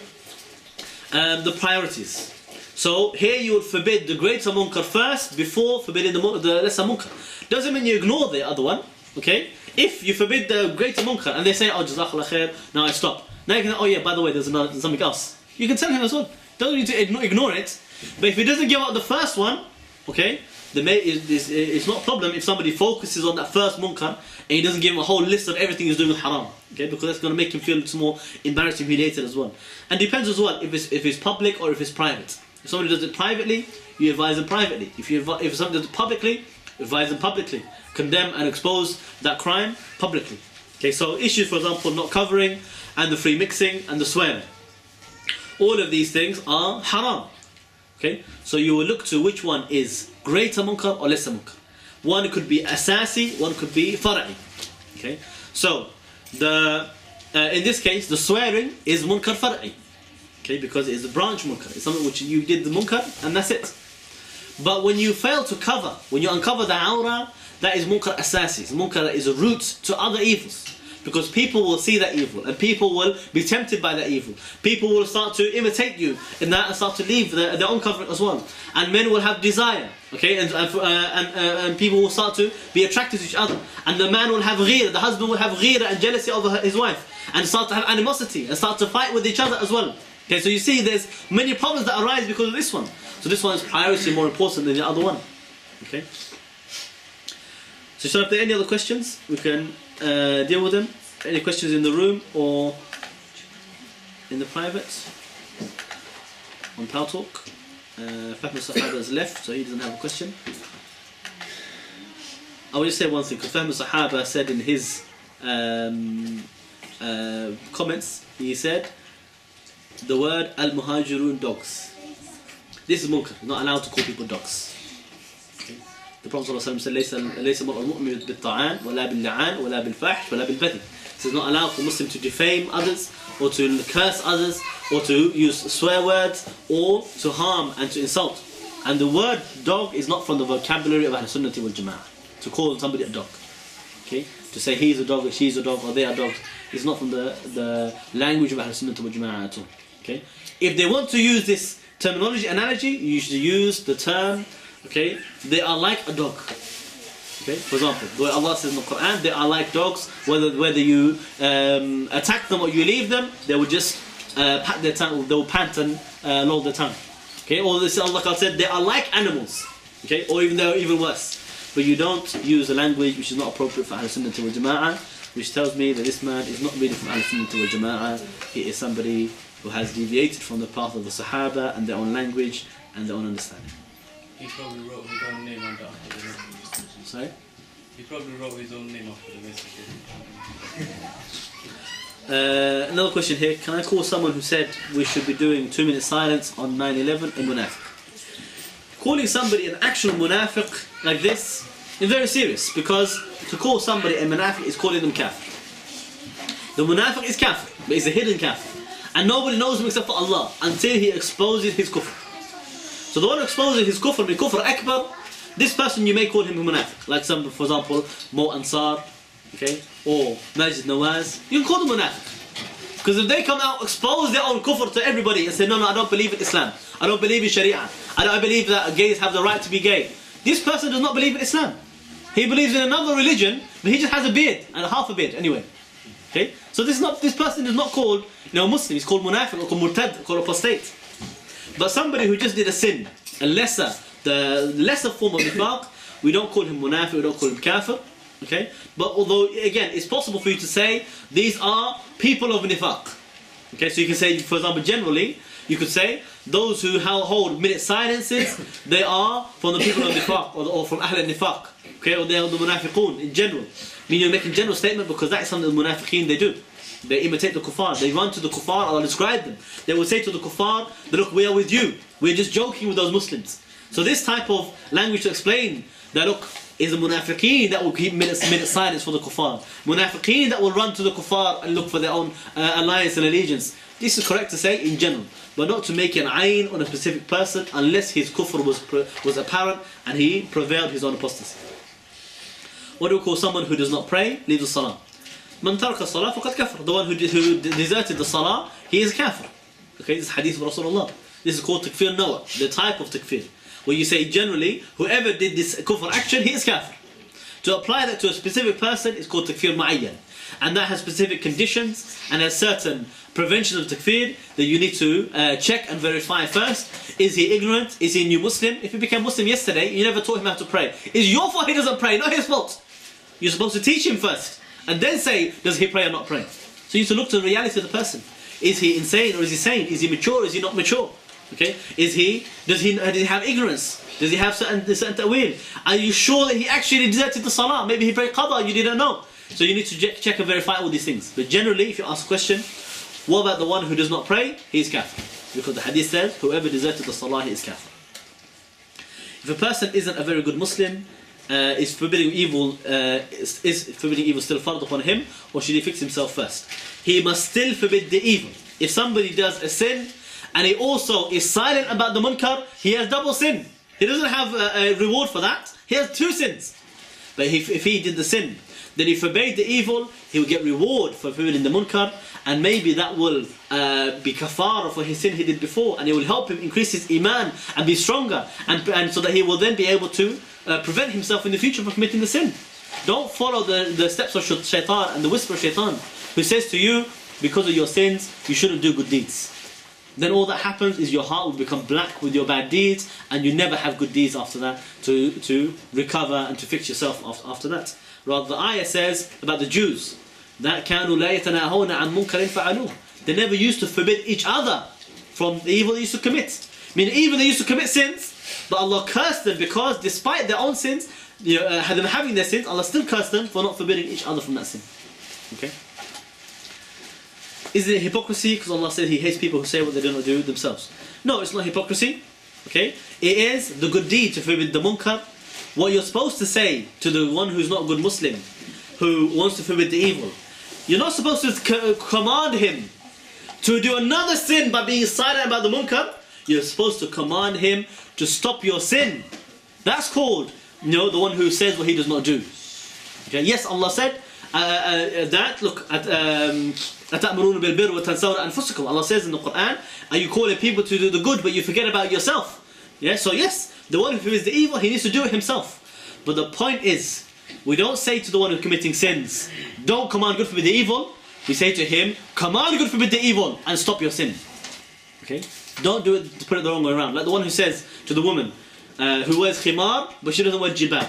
the priorities. So here you would forbid the greater munkar first before forbidding the lesser munkar. Doesn't mean you ignore the other one, okay? If you forbid the greater munkar and they say, oh, jazakallah khair, now I stop. Now you can, oh yeah, by the way, there's something else. You can tell him as well. Don't need to ignore it. But if he doesn't give up the first one, okay, it's not a problem if somebody focuses on that first munkar and he doesn't give him a whole list of everything he's doing with haram. Okay, because that's going to make him feel it's more embarrassed, humiliated as well. And depends as well if it's public or if it's private. If somebody does it privately, you advise them privately. If somebody does it publicly, advise them publicly. Condemn and expose that crime publicly. Okay, so issues, for example, not covering and the free mixing and the swearing. All of these things are haram. Okay, so you will look to which one is greater munkar or lesser munkar. One could be asasi, one could be far'i. Okay, so in this case, the swearing is munkar far'i. Okay, because it is a branch munkar. It's something which you did the munkar and that's it. But when you fail to cover, when you uncover the awrah, that is munkar asasi. It's munkar that is a root to other evils. Because people will see that evil, and people will be tempted by that evil. People will start to imitate you in that and start to leave their own covering as well. And men will have desire, okay, and people will start to be attracted to each other. And the man will have ghira, the husband will have ghira and jealousy over his wife, and start to have animosity and start to fight with each other as well. Okay, so you see, there's many problems that arise because of this one. So this one is priority more important than the other one. Okay. So, if there are any other questions, we can deal with them. Any questions in the room or in the private? On Power Talk. Fahmi Sahaba has left, so he doesn't have a question. I will just say one thing, because Fahmi Sahaba said in his comments, he said the word al-muhajirun, dogs. This is munkar, not allowed to call people dogs. The Prophet ﷺ said, لَيْسَ مَرْءُ الْمُؤْمِنُ بِالطَّعَانِ وَلَا بِاللَّعَانِ وَلَا بِالْفَحْشِ وَلَا بِالْبَذِي. It is not allowed for Muslim to defame others, or to curse others, or to use swear words, or to harm and to insult. And the word dog is not from the vocabulary of Ahl Sunnati wal Jama'ah. To call somebody a dog. Okay? To say he's a dog, or she's a dog, or they are dogs, is not from the language of Ahl Sunnati wal Jama'ah at all. Okay? If they want to use this terminology, analogy, you should use the term, okay, they are like a dog. Okay, for example, the way Allah says in the Quran, they are like dogs. Whether you attack them or you leave them, they will just pat their tongue. They will pant and loll their tongue. Okay, or this Allah said they are like animals. Okay, or even they're even worse. But you don't use a language which is not appropriate for Ahl Sunnah wal Jama'ah, which tells me that this man is not really from Ahl Sunnah wal Jama'ah. He is somebody who has deviated from the path of the Sahaba and their own language and their own understanding. He probably wrote his own name on that after the message. Sorry? He probably wrote his own name after the message. Another question here. Can I call someone who said we should be doing 2-minute silence on 9/11 a munafiq? Calling somebody an actual munafiq like this is very serious, because to call somebody a munafiq is calling them kafir. The munafiq is kafir, but he's a hidden kafir. And nobody knows him except for Allah until he exposes his kufr. So the one who exposes his kufr, bi kufr akbar, this person you may call him a munafiq. Like some, for example, Mo Ansar, okay, or Majid Nawaz. You can call them munafiq. Because if they come out, expose their own kufr to everybody and say, no, I don't believe in Islam. I don't believe in Sharia. I don't believe that gays have the right to be gay. This person does not believe in Islam. He believes in another religion, but he just has a beard, and half a beard anyway. Okay? So this person is not called, Muslim. He's called munafiq, or called murtad, called apostate. But somebody who just did a sin, the lesser form of nifaq, we don't call him munafiq, we don't call him kafir. Okay? But although, again, it's possible for you to say, these are people of nifaq. Okay, so you can say, for example, generally, you could say, those who hold minute silences, they are from the people of nifaq, or from ahl nifaq. Okay, or they are the munafiqun in general. Meaning you're making a general statement, because that's something the munafiqeen they do. They imitate the kuffar, they run to the kuffar, Allah describe them. They will say to the kuffar, look, we are with you, we're just joking with those Muslims. So this type of language to explain that, look, is the munafiqeen that will keep minute silence for the kuffar. Munafiqeen that will run to the kuffar and look for their own alliance and allegiance. This is correct to say in general, but not to make an ayn on a specific person unless his kufr was apparent and he prevailed his own apostasy. What do we call someone who does not pray? Leaves the salah. Man taraka salah faqad kafar. The one who deserted the salah, he is kafir. Okay, this is hadith of Rasulullah. This is called takfir nawa, the type of takfir. Where you say generally, whoever did this kufr action, he is kafir. To apply that to a specific person is called takfir ma'ayyan. And that has specific conditions and has certain prevention of takfir that you need to check and verify first. Is he ignorant? Is he a new Muslim? If he became Muslim yesterday, you never taught him how to pray. It's your fault he doesn't pray, not his fault. You're supposed to teach him first, and then say, does he pray or not pray? So you need to look to the reality of the person. Is he insane or is he sane? Is he mature or is he not mature? Okay? Does he have ignorance? Does he have certain ta'wil? Are you sure that he actually deserted the salah? Maybe he prayed qada, you didn't know. So you need to check and verify all these things. But generally, if you ask a question, what about the one who does not pray? He is kafir. Because the hadith says, whoever deserted the salah, he is kafir. If a person isn't a very good Muslim, is forbidding evil still fard upon him, or should he fix himself first? He must still forbid the evil. If somebody does a sin and he also is silent about the munkar, he has double sin. He doesn't have a reward for that. He has two sins. But if he did the sin, then he forbade the evil, he will get reward for forbidding the munkar, and maybe that will be kafara for his sin he did before, and it will help him increase his iman and be stronger, and so that he will then be able to prevent himself in the future from committing the sin. Don't follow the steps of shaitan and the whisper of shaitan, who says to you, because of your sins, you shouldn't do good deeds. Then all that happens is your heart will become black with your bad deeds, and you never have good deeds after that to recover and to fix yourself after that. Rather, the ayah says about the Jews that كانوا لا يتناهون عن منكر فعلوه. They never used to forbid each other from the evil they used to commit. Meaning, even they used to commit sins, but Allah cursed them because, despite their own sins, them having their sins, Allah still cursed them for not forbidding each other from that sin. Okay. Is it hypocrisy? Because Allah said He hates people who say what they do not do themselves. No, it's not hypocrisy. Okay, it is the good deed to forbid the munkar. What you're supposed to say to the one who's not a good Muslim, who wants to forbid the evil, you're not supposed to command him to do another sin by being silent about the munkar. You're supposed to command him to stop your sin. That's called, the one who says what he does not do. Okay? Yes, Allah said that. Look at أَتَأْمُرُونَ بِالْبِرِّ وَتَنْسَوْنَ أَنفُسَكُمْ. Allah says in the Quran, are you calling people to do the good but you forget about yourself? Yeah. So yes, the one who forbids the evil, he needs to do it himself. But the point is, we don't say to the one who's committing sins, don't command good, forbid the evil. We say to him, command good, forbid the evil, and stop your sin. Okay? Don't do it to put it the wrong way around. Like the one who says to the woman who wears khimar but she doesn't wear jilbab.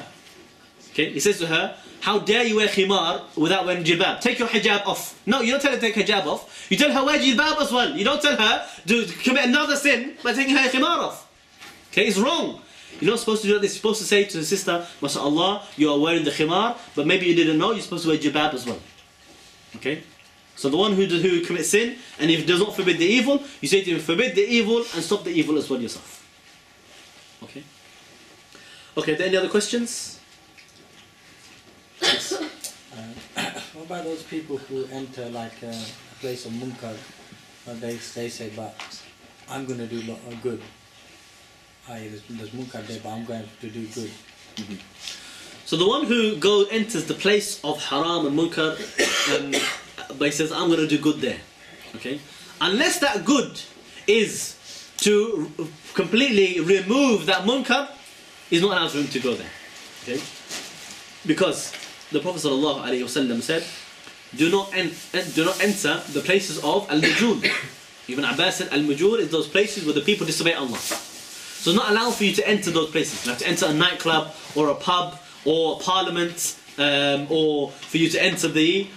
Okay? He says to her, how dare you wear khimar without wearing jilbab? Take your hijab off. No, you don't tell her to take hijab off. You tell her wear jilbab as well. You don't tell her to commit another sin by taking her khimar off. Okay? It's wrong. You're not supposed to do that. You're supposed to say to the sister, MashaAllah, you are wearing the khimar, but maybe you didn't know, you're supposed to wear jilbab as well. Okay? So the one who commits sin, and if does not forbid the evil, you say to him, forbid the evil and stop the evil as well yourself. Okay? Okay, are there any other questions? Yes. What about those people who enter like a place of munkar? They say, but I'm going to do good. There's munkar there, but I'm going to do good. Mm-hmm. So the one who enters the place of haram and munkar, but he says, I'm going to do good there. Okay? Unless that good is to completely remove that munkar, he's not allowed for him to go there. Okay? Because the Prophet ﷺ said, do not enter the places of al-mujul. Ibn Abbas said, al-mujul is those places where the people disobey Allah. So it's not allowed for you to enter those places. You have to enter a nightclub or a pub or a parliament, or for you to enter the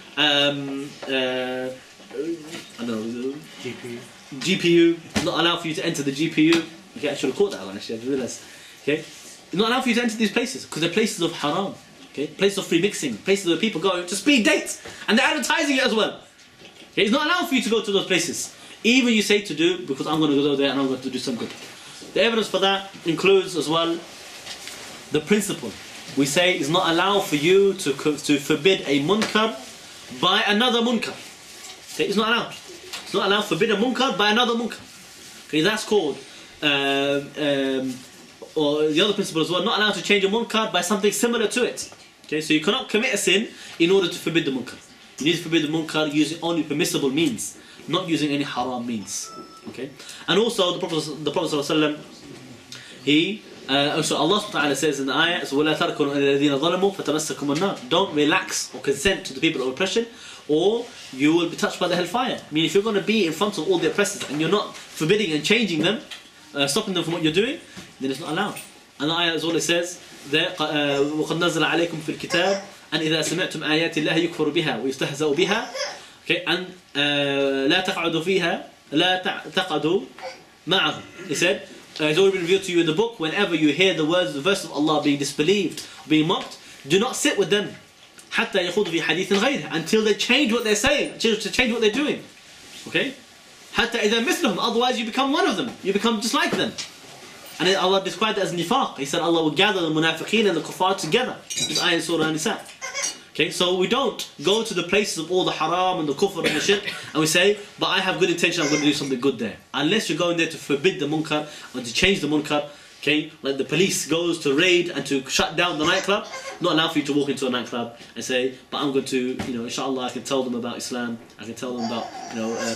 GPU. It's not allowed for you to enter the GPU. Okay, I should have caught that one actually, I didn't realise. Okay? It's not allowed for you to enter these places because they're places of haram. Okay? Places of free mixing, places where people go to speed dates and they're advertising it as well. Okay? It's not allowed for you to go to those places. Even you say to do, because I'm going to go there and I'm going to do some good. The evidence for that includes as well the principle. We say it's not allowed for you to forbid a munkar by another munkar. Okay? It's not allowed. It's not allowed to forbid a munkar by another munkar. Okay? That's called, or the other principle as well, not allowed to change a munkar by something similar to it. Okay? So you cannot commit a sin in order to forbid the munkar. You need to forbid the munkar using only permissible means, not using any haram means. Okay? And also the Prophet ﷺ, also Allah subhanahu wa ta'ala says in the ayah, so وَلَا تَرْكُنُوا الَّذِينَ ظَلَمُوا فَتَمَسَّكُمُ النَّارِ. Don't relax or consent to the people of oppression, or you will be touched by the hellfire. I mean, if you're going to be in front of all the oppressors and you're not forbidding and changing them, stopping them from what you're doing, then it's not allowed. And the ayah as well, it says وَقَدْ نَزَّلَ عَلَيْكُمْ فِي الْكِتَابِ أَنْ إِذَا سَمِعْتُمْ آيَاتِ اللَّهِ يُكْفَرُ بِهَا وَيُسْتَهْزَأُ بِهَا. Okay, and لا تقعدوا فيها لا تقعدوا معهم. He said, it's already been revealed to you in the book, whenever you hear the verse of Allah being disbelieved, being mocked, do not sit with them حتى يخوضوا في حديث غيره, until they change what they're saying, to change what they're doing. Okay? حتى إذا مثلهم, otherwise you become one of them, you become just like them. And then Allah described it as nifaq. He said Allah will gather the munafiqeen and the kuffar together. This ayah in Surah An-Nisa. Okay, so we don't go to the places of all the haram and the kufr and the shirk and we say, but I have good intention, I'm going to do something good there. Unless you're going there to forbid the munkar or to change the munkar. Okay, like the police goes to raid and to shut down the nightclub, not allowed for you to walk into a nightclub and say, but I'm going to, inshallah, I can tell them about Islam, I can tell them about,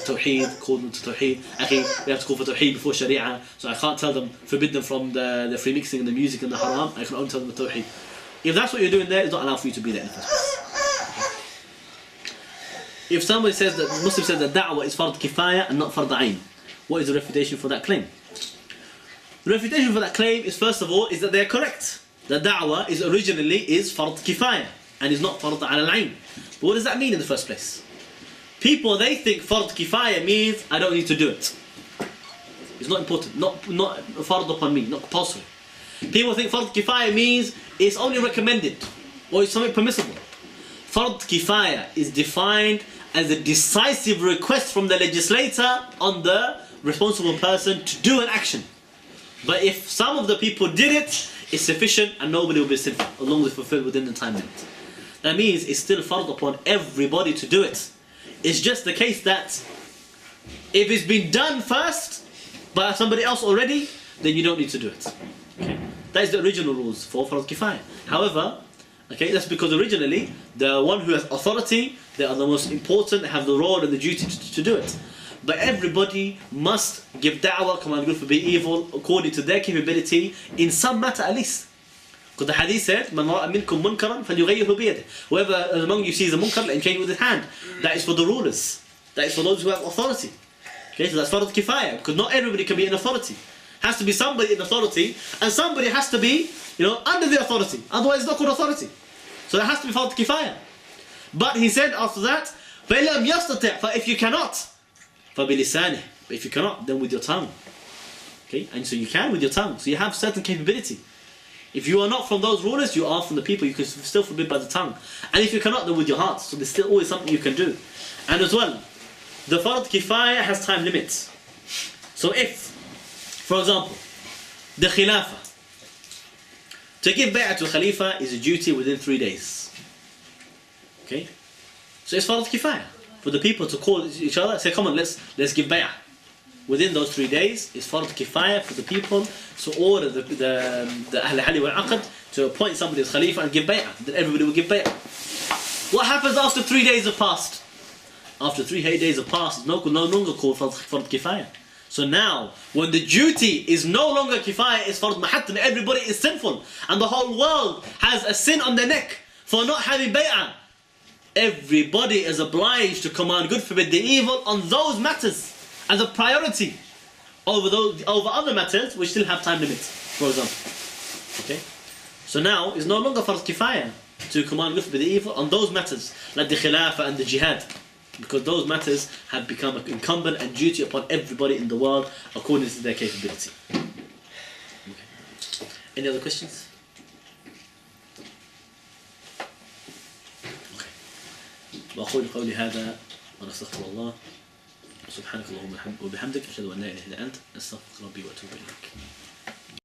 Tawheed, call them to Tawheed. Actually, we have to call for Tawheed before Sharia, so I can't tell them, forbid them from the free mixing and the music and the haram, I can only tell them the Tawheed. If that's what you're doing there, it's not allowed for you to be there in the first place. If somebody says that, Muslim says that da'wah is fard kifaya and not fard ayn, what is the refutation for that claim? The refutation for that claim is, first of all, is that they are correct. The da'wah is originally fard kifaya and is not fard al-ayn. But what does that mean in the first place? People, they think fard kifaya means I don't need to do it. It's not important, not fard upon me, not compulsory. People think fard kifaya means it's only recommended or it's something permissible. Fard kifaya is defined as a decisive request from the legislator on the responsible person to do an action. But if some of the people did it, it's sufficient and nobody will be sinful as long as it's fulfilled within the time limit. That means it's still fard upon everybody to do it. It's just the case that if it's been done first by somebody else already, then you don't need to do it. Okay? That is the original rules for fard kifaya. However, okay, that's because originally the one who has authority, they are the most important, they have the role and the duty to do it. But everybody must give da'wah, command good, forbid evil, according to their capability, in some matter at least. Because the hadith said, "Man ra'a minkum munkaran falyughayyirhu biyadihi." Whoever among you sees a munkar, let him change with his hand. That is for the rulers. That is for those who have authority. Okay, so that's fard kifaya, because not everybody can be in authority. Has to be somebody in authority, and somebody has to be, under the authority. Otherwise, it's not called authority. So that has to be fard kifaya. But he said after that, فَإِلَّمْ يَسْتَطِعْ, for if you cannot, فَبِلِسَانِهِ, but if you cannot, then with your tongue. Okay, and so you can with your tongue. So you have certain capability. If you are not from those rulers, you are from the people. You can still forbid by the tongue. And if you cannot, then with your heart. So there's still always something you can do. And as well, the fard kifaya has time limits. So if, for example, the khilafah, to give bay'ah to a khalifa is a duty within 3 days. Okay? So it's fard kifaya for the people to call each other, say, come on, let's give bay'ah. Within those 3 days, it's fard kifaya for the people to order the Ahl Hali wal Aqd to appoint somebody as khalifa and give bay'ah. Then everybody will give bay'ah. What happens after 3 days have passed? After 3 days have passed, it's no longer called fard kifaya. So now, when the duty is no longer kifaya, it's fard mahat, and everybody is sinful, and the whole world has a sin on their neck for not having bay'ah, everybody is obliged to command good, forbid the evil on those matters as a priority over other matters which still have time limits, for example. Okay? So now, it's no longer fard kifaya to command good, forbid the evil on those matters, like the khilafah and the jihad. Because those matters have become incumbent and duty upon everybody in the world according to their capability. Okay. Any other questions? Okay. وأقول قولي هذا ونستغفر الله سبحانك اللهم وبحمدك أشهد أن لا إله إلا أنت أستغفرك ربي وأتوب إليك.